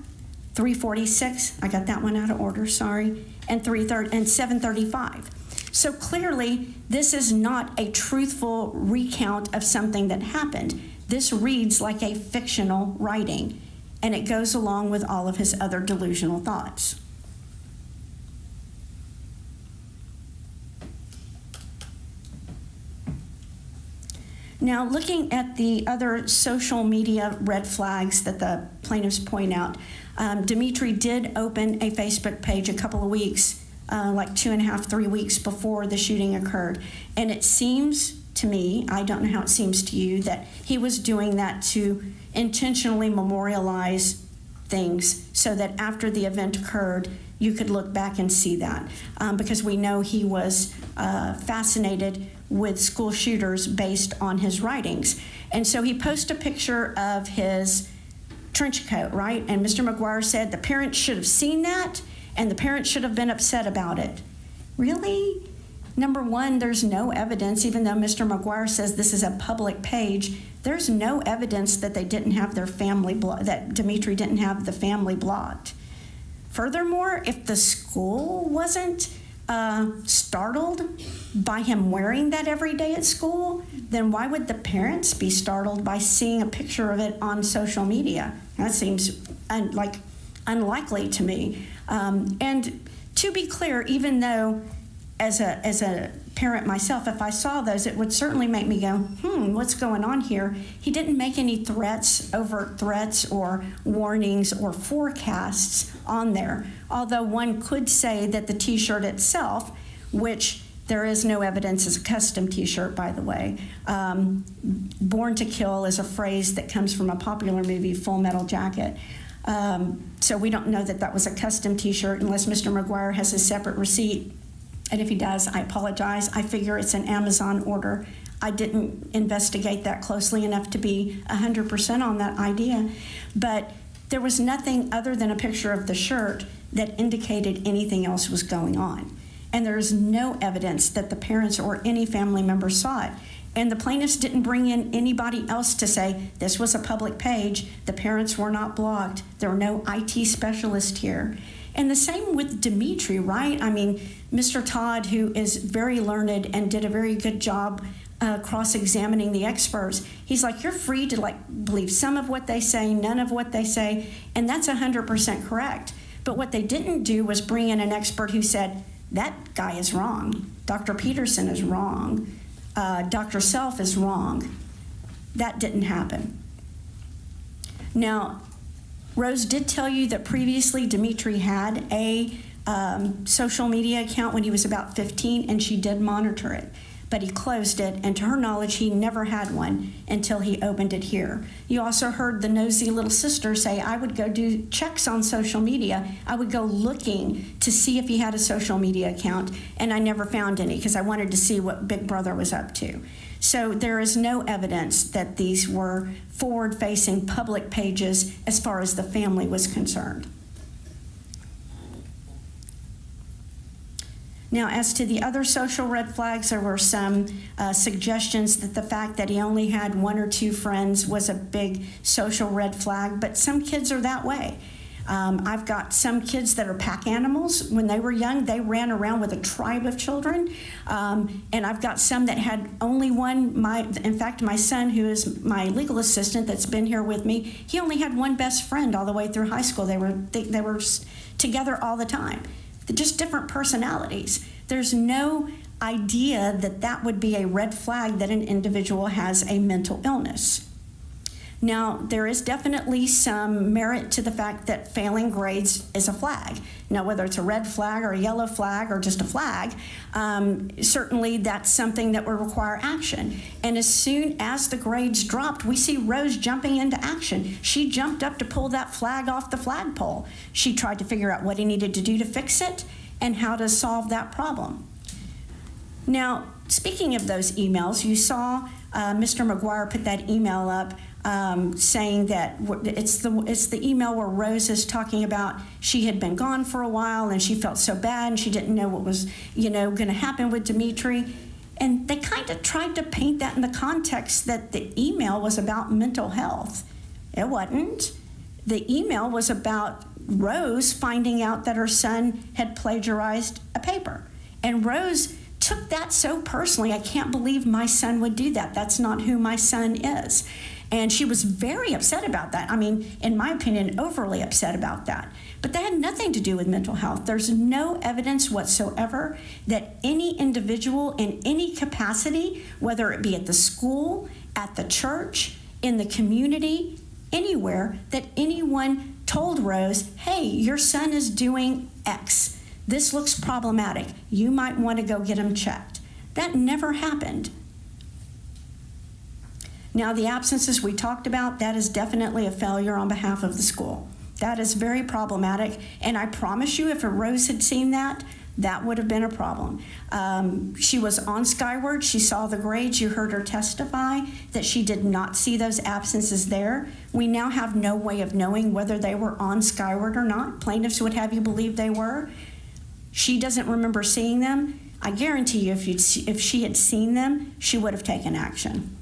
346, I got that one out of order, sorry, and 735. So clearly, this is not a truthful recount of something that happened. This reads like a fictional writing, and it goes along with all of his other delusional thoughts. Now, looking at the other social media red flags that the plaintiffs point out, Dimitri did open a Facebook page a couple of weeks like 2.5, 3 weeks before the shooting occurred. And it seems to me, I don't know how it seems to you, that he was doing that to intentionally memorialize things so that after the event occurred, you could look back and see that. Because we know he was fascinated with school shooters based on his writings. And so he posted a picture of his trench coat, right? And Mr. McGuire said the parents should have seen that and the parents should have been upset about it. Really? Number one, there's no evidence, even though Mr. McGuire says this is a public page, there's no evidence that they didn't have their family, that Dimitri didn't have the family blocked. Furthermore, if the school wasn't startled by him wearing that every day at school, then why would the parents be startled by seeing a picture of it on social media? That seems unlikely to me. And to be clear, even though as a parent myself, if I saw those, it would certainly make me go, what's going on here? He didn't make any threats, overt threats or warnings or forecasts on there. Although one could say that the t-shirt itself, which there is no evidence is a custom t-shirt, by the way. Born to Kill is a phrase that comes from a popular movie, Full Metal Jacket. So we don't know that that was a custom t-shirt unless Mr. McGuire has a separate receipt. And if he does, I apologize. I figure it's an Amazon order. I didn't investigate that closely enough to be 100% on that idea. But there was nothing other than a picture of the shirt that indicated anything else was going on. And there is no evidence that the parents or any family member saw it. And the plaintiffs didn't bring in anybody else to say, this was a public page, the parents were not blocked, there were no IT specialists here. And the same with Dimitri, right? I mean, Mr. Todd, who is very learned and did a very good job cross-examining the experts, he's like, you're free to believe some of what they say, none of what they say, and that's 100% correct. But what they didn't do was bring in an expert who said, that guy is wrong, Dr. Peterson is wrong, Dr. Self is wrong. That didn't happen. Now, Rose did tell you that previously Dimitri had a social media account when he was about 15, and she did monitor it. But he closed it, and to her knowledge, he never had one until he opened it here. You also heard the nosy little sister say, I would go do checks on social media. I would go looking to see if he had a social media account, and I never found any because I wanted to see what Big Brother was up to. So there is no evidence that these were forward-facing public pages as far as the family was concerned. Now, as to the other social red flags, there were some suggestions that the fact that he only had 1 or 2 friends was a big social red flag, but some kids are that way. I've got some kids that are pack animals. When they were young, they ran around with a tribe of children. And I've got some that had only one. In fact, my son, who is my legal assistant that's been here with me, he only had one best friend all the way through high school. They were together all the time. They're just different personalities. There's no idea that that would be a red flag that an individual has a mental illness. Now, there is definitely some merit to the fact that failing grades is a flag. Now, whether it's a red flag or a yellow flag or just a flag, certainly that's something that will require action. And as soon as the grades dropped, we see Rose jumping into action. She jumped up to pull that flag off the flagpole. She tried to figure out what he needed to do to fix it and how to solve that problem. Now, speaking of those emails, you saw Mr. McGuire put that email up saying that it's the email where Rose is talking about she had been gone for a while and she felt so bad and she didn't know what was, going to happen with Dimitri. And they kind of tried to paint that in the context that the email was about mental health. It wasn't. The email was about Rose finding out that her son had plagiarized a paper. And Rose took that so personally. I can't believe my son would do that. That's not who my son is. And she was very upset about that. I mean, in my opinion, overly upset about that. But that had nothing to do with mental health. There's no evidence whatsoever that any individual in any capacity, whether it be at the school, at the church, in the community, anywhere, that anyone told Rose, hey, your son is doing X. This looks problematic. You might want to go get him checked. That never happened. Now, the absences we talked about, that is definitely a failure on behalf of the school. That is very problematic, and I promise you, if a Rose had seen that, that would have been a problem. She was on Skyward. She saw the grades. You heard her testify that she did not see those absences there. We now have no way of knowing whether they were on Skyward or not. Plaintiffs would have you believe they were. She doesn't remember seeing them. I guarantee you, if she had seen them, she would have taken action.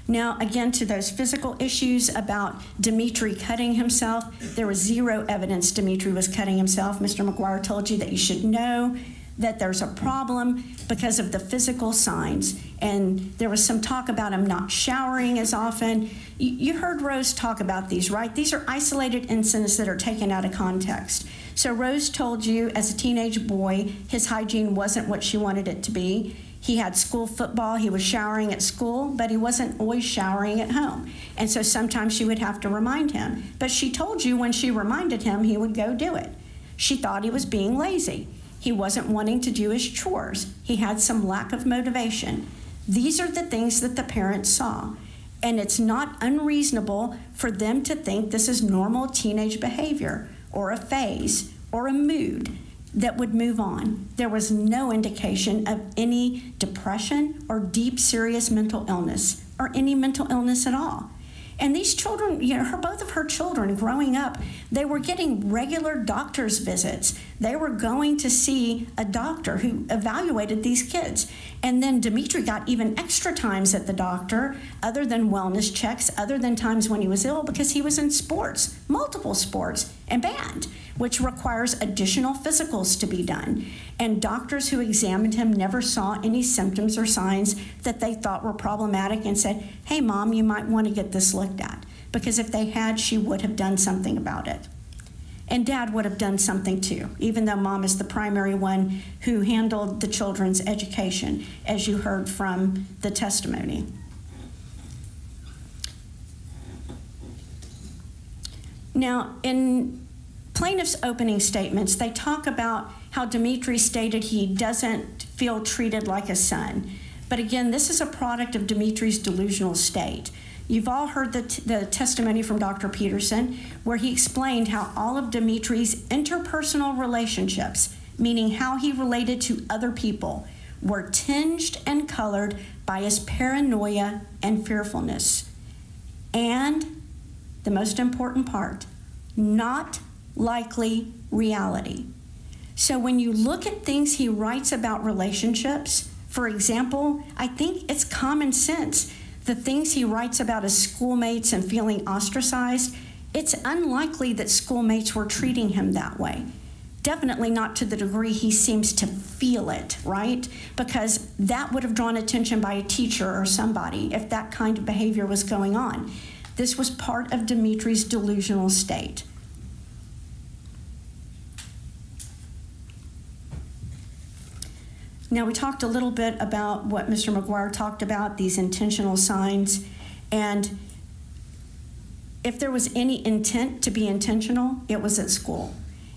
Now, again, to those physical issues about Dimitri cutting himself, there was zero evidence Dimitri was cutting himself. Mr. McGuire told you that you should know that there's a problem because of the physical signs. And there was some talk about him not showering as often. You heard Rose talk about these, right? These are isolated incidents that are taken out of context. So Rose told you as a teenage boy, his hygiene wasn't what she wanted it to be. He had school football, he was showering at school, but he wasn't always showering at home. And so sometimes she would have to remind him. But she told you when she reminded him, he would go do it. She thought he was being lazy. He wasn't wanting to do his chores. He had some lack of motivation. These are the things that the parents saw. And it's not unreasonable for them to think this is normal teenage behavior or a phase or a mood that would move on. There was no indication of any depression or deep, serious mental illness or any mental illness at all. And these children, you know, both of her children growing up, they were getting regular doctor's visits. They were going to see a doctor who evaluated these kids. And then Dimitri got even extra times at the doctor, other than wellness checks, other than times when he was ill, because he was in sports, multiple sports, and band, which requires additional physicals to be done. And doctors who examined him never saw any symptoms or signs that they thought were problematic and said, hey, Mom, you might want to get this looked at. Because if they had, she would have done something about it. And Dad would have done something too, even though Mom is the primary one who handled the children's education, as you heard from the testimony. Now, in plaintiff's opening statements, they talk about how Dimitri stated he doesn't feel treated like a son. But again, this is a product of Dimitri's delusional state. You've all heard the testimony from Dr. Peterson, where he explained how all of Dimitri's interpersonal relationships, meaning how he related to other people, were tinged and colored by his paranoia and fearfulness. And the most important part, not likely reality. So when you look at things he writes about relationships, for example, I think it's common sense. The things he writes about his schoolmates and feeling ostracized, it's unlikely that schoolmates were treating him that way. Definitely not to the degree he seems to feel it, right? Because that would have drawn attention by a teacher or somebody if that kind of behavior was going on. This was part of Dimitri's delusional state. Now, we talked a little bit about what Mr. McGuire talked about, these intentional signs. And if there was any intent to be intentional, it was at school.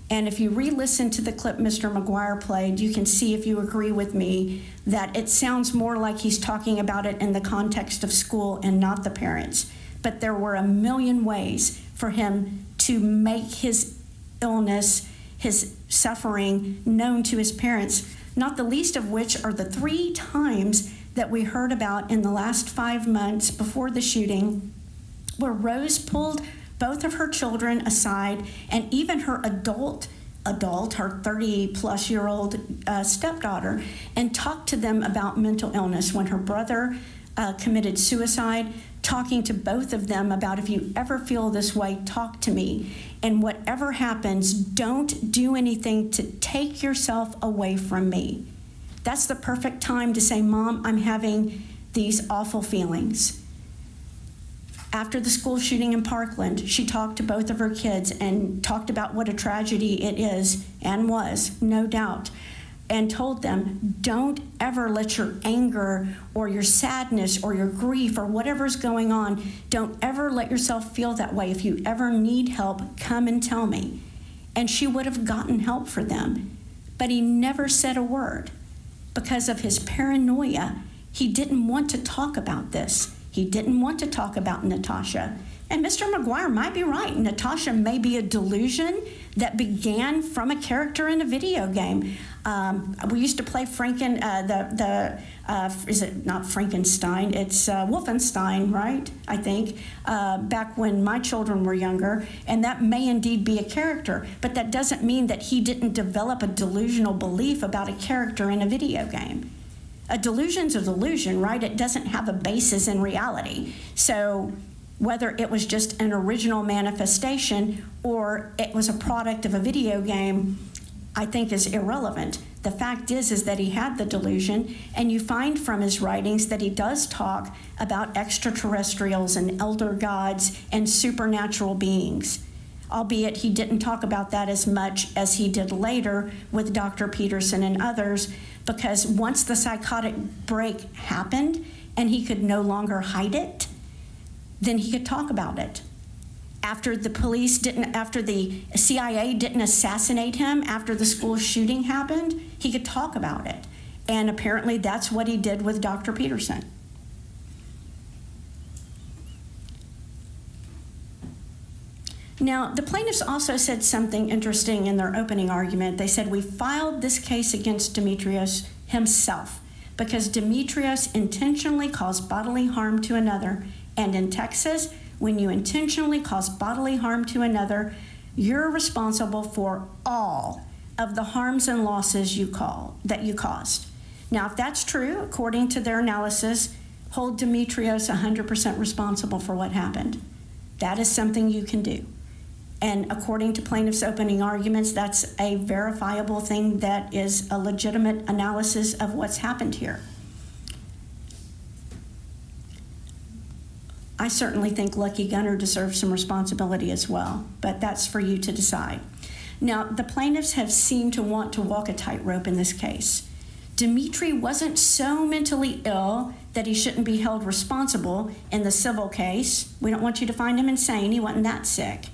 And if you re-listen to the clip Mr. McGuire played, you can see, if you agree with me, that it sounds more like he's talking about it in the context of school and not the parents. But there were a million ways for him to make his illness, his suffering, known to his parents, not the least of which are the 3 times that we heard about in the last 5 months before the shooting, where Rose pulled both of her children aside, and even her adult, her 30-plus-year-old stepdaughter, and talked to them about mental illness. When her brother committed suicide, talking to both of them about, if you ever feel this way, talk to me. And whatever happens, don't do anything to take yourself away from me. That's the perfect time to say, Mom, I'm having these awful feelings. After the school shooting in Parkland, she talked to both of her kids and talked about what a tragedy it is, and was, no doubt, and told them, don't ever let your anger or your sadness or your grief or whatever's going on, don't ever let yourself feel that way. If you ever need help, come and tell me. and she would have gotten help for them. But he never said a word. Because of his paranoia, he didn't want to talk about this. He didn't want to talk about Natasha. And Mr. McGuire might be right. Natasha may be a delusion that began from a character in a video game. We used to play is it not Frankenstein? It's Wolfenstein, right? I think, back when my children were younger. And that may indeed be a character, but that doesn't mean that he didn't develop a delusional belief about a character in a video game. A delusion's a delusion, right? It doesn't have a basis in reality. So whether it was just an original manifestation or it was a product of a video game, I think is irrelevant. The fact is that he had the delusion, and you find from his writings that he does talk about extraterrestrials and elder gods and supernatural beings, albeit he didn't talk about that as much as he did later with Dr. Peterson and others, because once the psychotic break happened and he could no longer hide it, then he could talk about it. After the CIA didn't assassinate him, after the school shooting happened, he could talk about it. And apparently that's what he did with Dr. Peterson. Now, the plaintiffs also said something interesting in their opening argument. They said, we filed this case against Demetrios himself because Demetrios intentionally caused bodily harm to another. And in Texas, when you intentionally cause bodily harm to another, you're responsible for all of the harms and losses that you caused. Now, if that's true, according to their analysis, hold Demetrios 100% responsible for what happened. That is something you can do. And according to plaintiffs' opening arguments, that's a verifiable thing that is a legitimate analysis of what's happened here. I certainly think Lucky Gunner deserves some responsibility as well, but that's for you to decide. Now, the plaintiffs have seemed to want to walk a tightrope in this case. Dimitri wasn't so mentally ill that he shouldn't be held responsible in the civil case. We don't want you to find him insane. He wasn't that sick.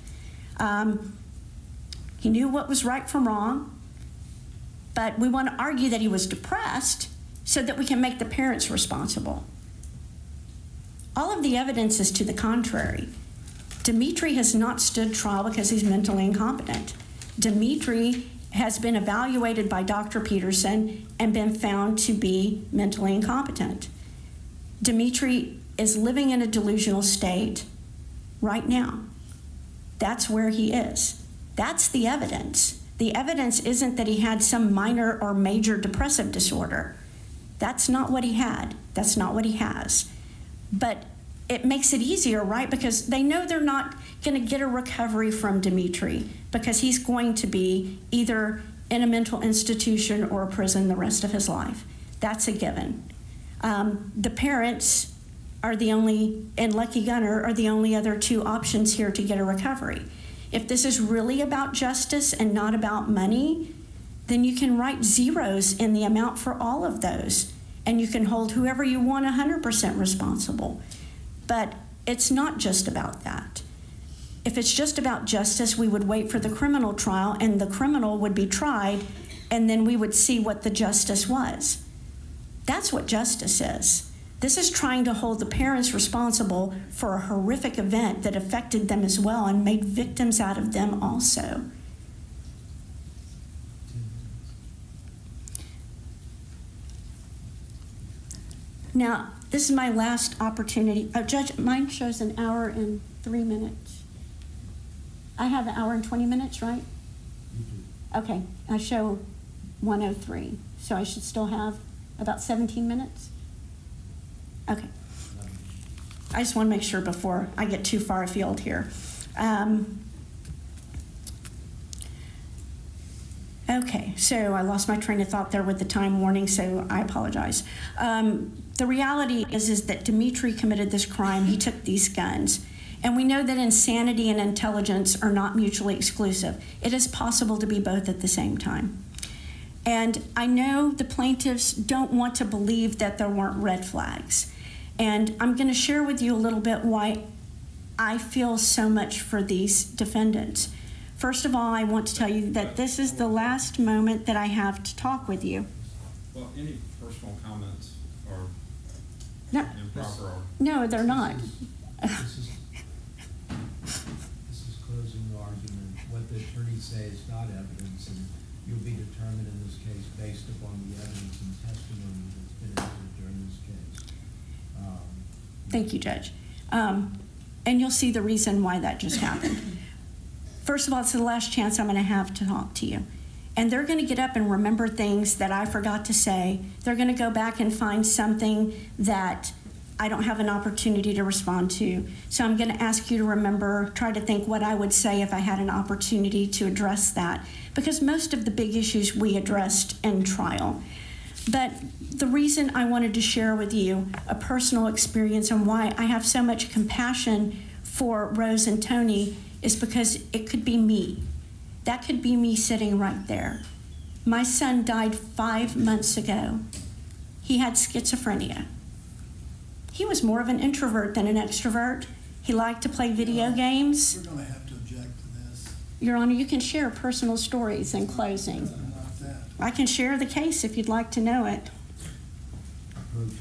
He knew what was right from wrong, but we want to argue that he was depressed so that we can make the parents responsible. All of the evidence is to the contrary. Dimitri has not stood trial because he's mentally incompetent. Dimitri has been evaluated by Dr. Peterson and been found to be mentally incompetent. Dimitri is living in a delusional state right now. That's where he is. That's the evidence. The evidence isn't that he had some minor or major depressive disorder. That's not what he had. That's not what he has. But it makes it easier, right? Because they know they're not going to get a recovery from Dimitri because he's going to be either in a mental institution or a prison the rest of his life. That's a given. The parents are the only, and Lucky Gunner are the only other two options here to get a recovery. If this is really about justice and not about money, then you can write zeros in the amount for all of those, and you can hold whoever you want 100% responsible. But it's not just about that. If it's just about justice, we would wait for the criminal trial, and the criminal would be tried, and then we would see what the justice was. That's what justice is. This is trying to hold the parents responsible for a horrific event that affected them as well and made victims out of them also. Now, this is my last opportunity. Oh, Judge, mine shows an hour and 3 minutes. I have an hour and 20 minutes, right? Okay, I show 1:03, so I should still have about 17 minutes? Okay. I just want to make sure before I get too far afield here. Okay, so I lost my train of thought there with the time warning, so I apologize. The reality is that Dimitri committed this crime. He took these guns. And we know that insanity and intelligence are not mutually exclusive. It is possible to be both at the same time. And I know the plaintiffs don't want to believe that there weren't red flags. And I'm going to share with you a little bit why I feel so much for these defendants. First of all, I want to tell you that this is the last moment that I have to talk with you. Well, any personal comments are No, improper or no, they're not. This is closing argument. What the attorneys say is not evidence, and you'll be determined in this case based upon the evidence and testimony that's been entered during this case. Thank you, Judge. And you'll see the reason why that just happened. First of all, it's the last chance I'm going to have to talk to you. And they're going to get up and remember things that I forgot to say. They're going to go back and find something that I don't have an opportunity to respond to. So I'm going to ask you to remember, try to think what I would say if I had an opportunity to address that. Because most of the big issues we addressed in trial. But the reason I wanted to share with you a personal experience and why I have so much compassion for Rose and Tony is because it could be me. That could be me sitting right there. My son died 5 months ago. He had schizophrenia. He was more of an introvert than an extrovert. He liked to play video games. We're going to have to object to this. Your Honor, you can share personal stories in closing. Not that. I can share the case if you'd like to know it. Approved.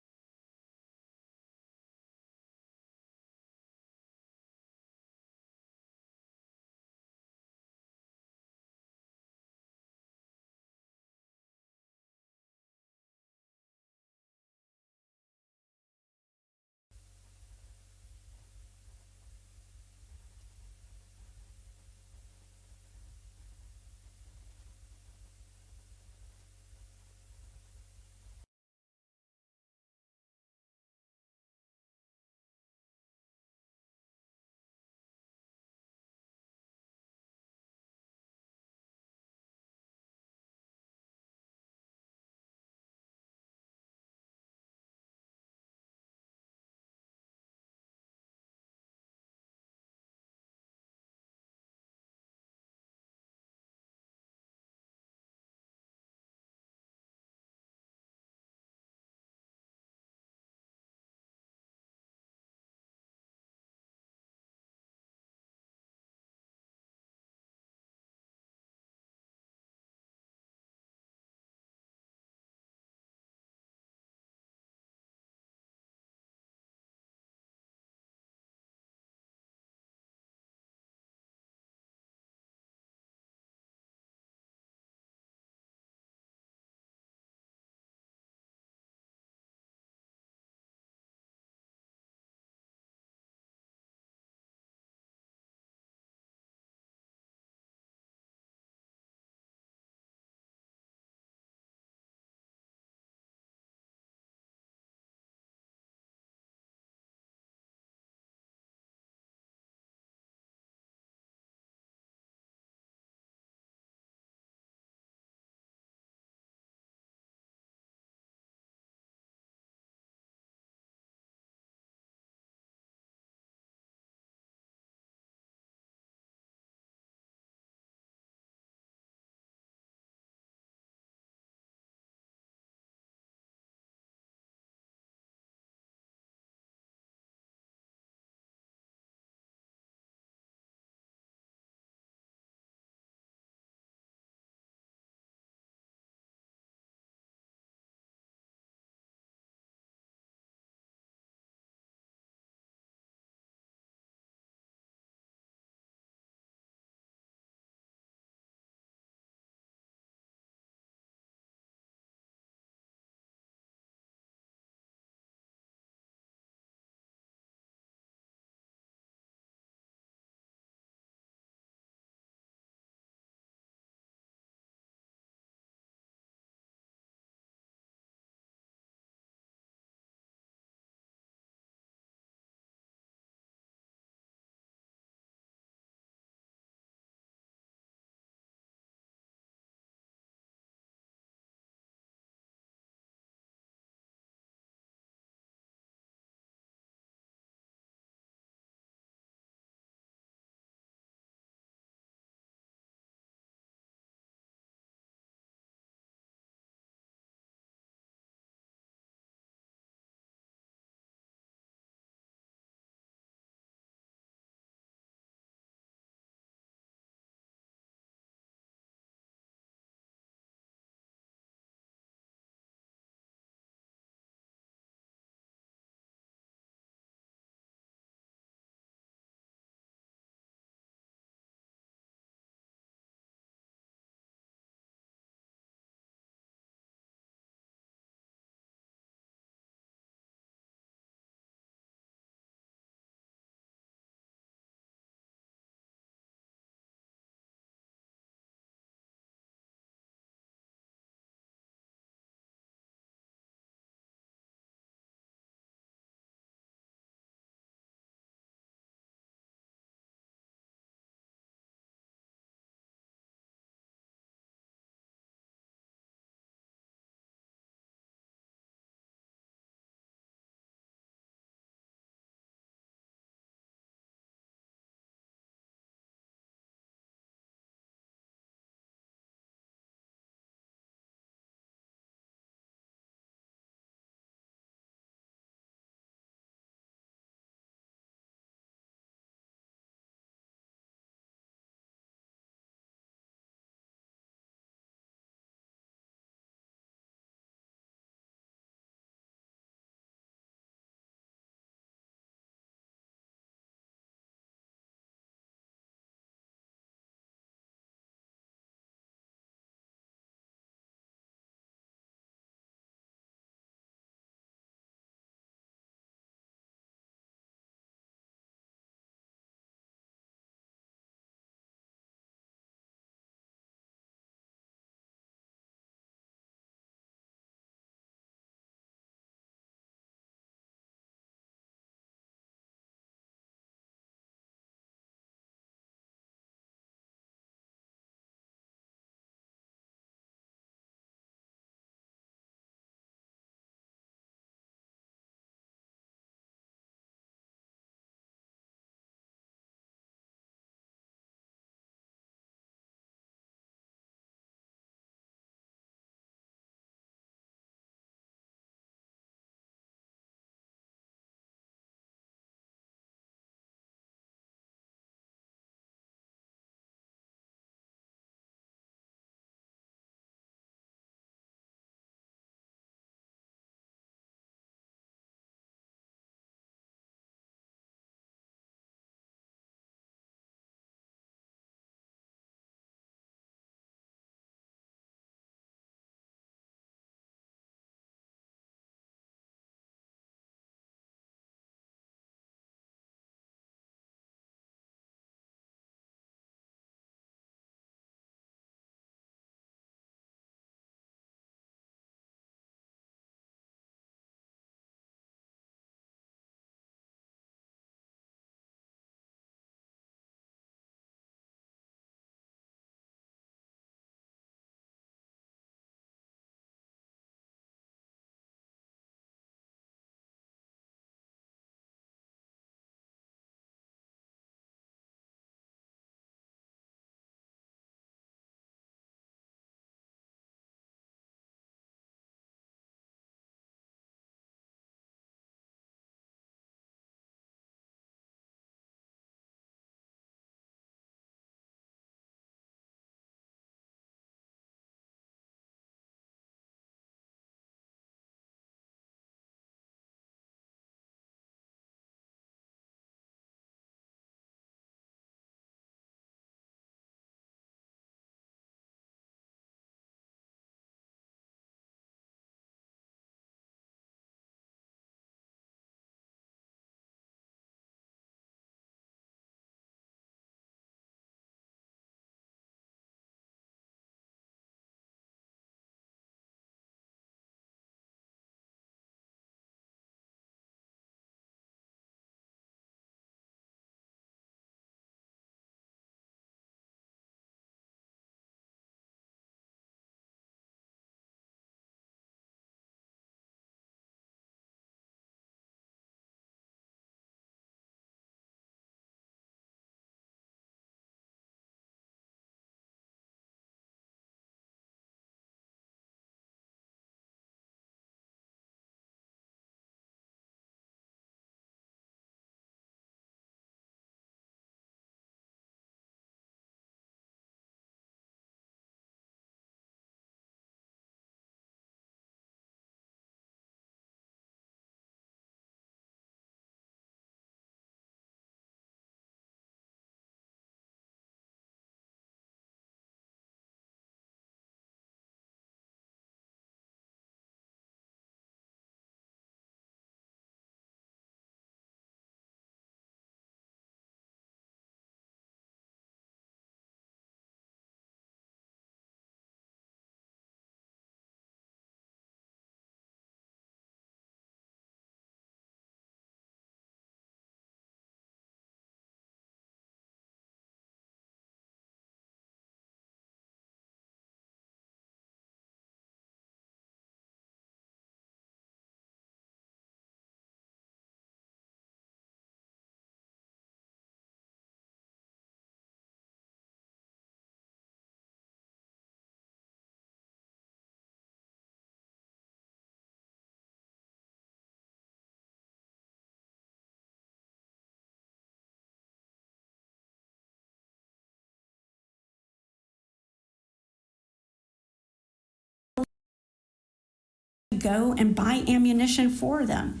go and buy ammunition for them,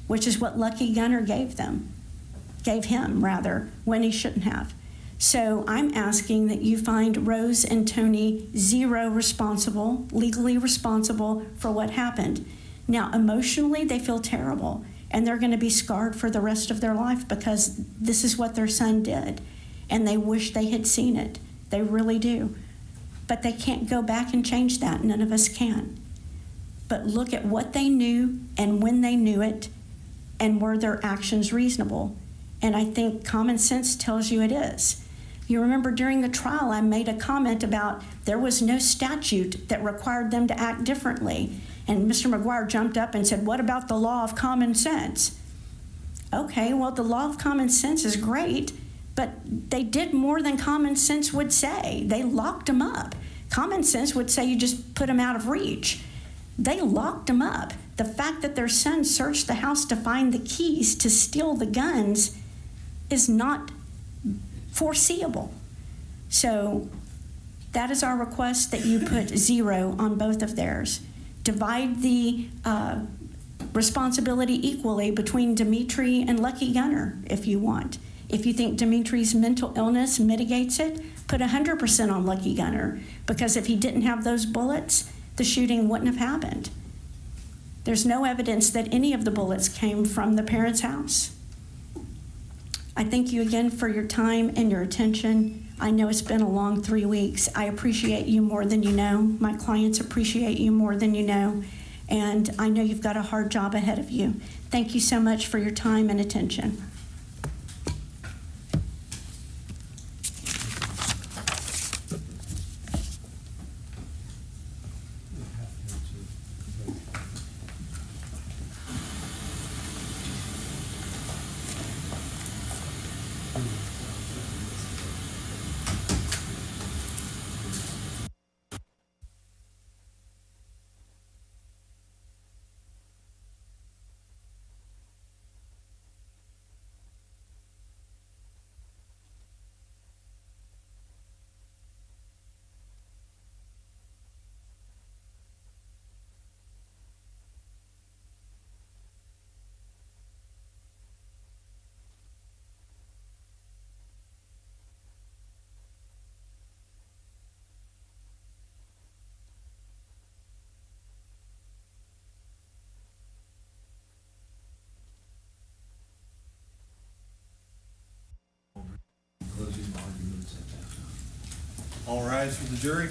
which is what Lucky Gunner gave him, when he shouldn't have. So I'm asking that you find Rose and Tony zero responsible, legally responsible for what happened. Now, emotionally, they feel terrible, and they're going to be scarred for the rest of their life because this is what their son did, and they wish they had seen it. They really do. But they can't go back and change that. None of us can. But look at what they knew and when they knew it, and were their actions reasonable? And I think common sense tells you it is. You remember during the trial, I made a comment about there was no statute that required them to act differently. And Mr. McGuire jumped up and said, what about the law of common sense? Okay, well, the law of common sense is great, but they did more than common sense would say. They locked him up. Common sense would say you just put him out of reach. They locked him up. The fact that their son searched the house to find the keys to steal the guns is not foreseeable. So that is our request, that you put 0 on both of theirs. Divide the responsibility equally between Dimitri and Lucky Gunner if you want. If you think Dimitri's mental illness mitigates it, put 100% on Lucky Gunner, because if he didn't have those bullets, the shooting wouldn't have happened. There's no evidence that any of the bullets came from the parents' house. I thank you again for your time and your attention. I know it's been a long 3 weeks. I appreciate you more than you know. My clients appreciate you more than you know. And I know you've got a hard job ahead of you. Thank you so much for your time and attention. Closing arguments at that time. All rise for the jury.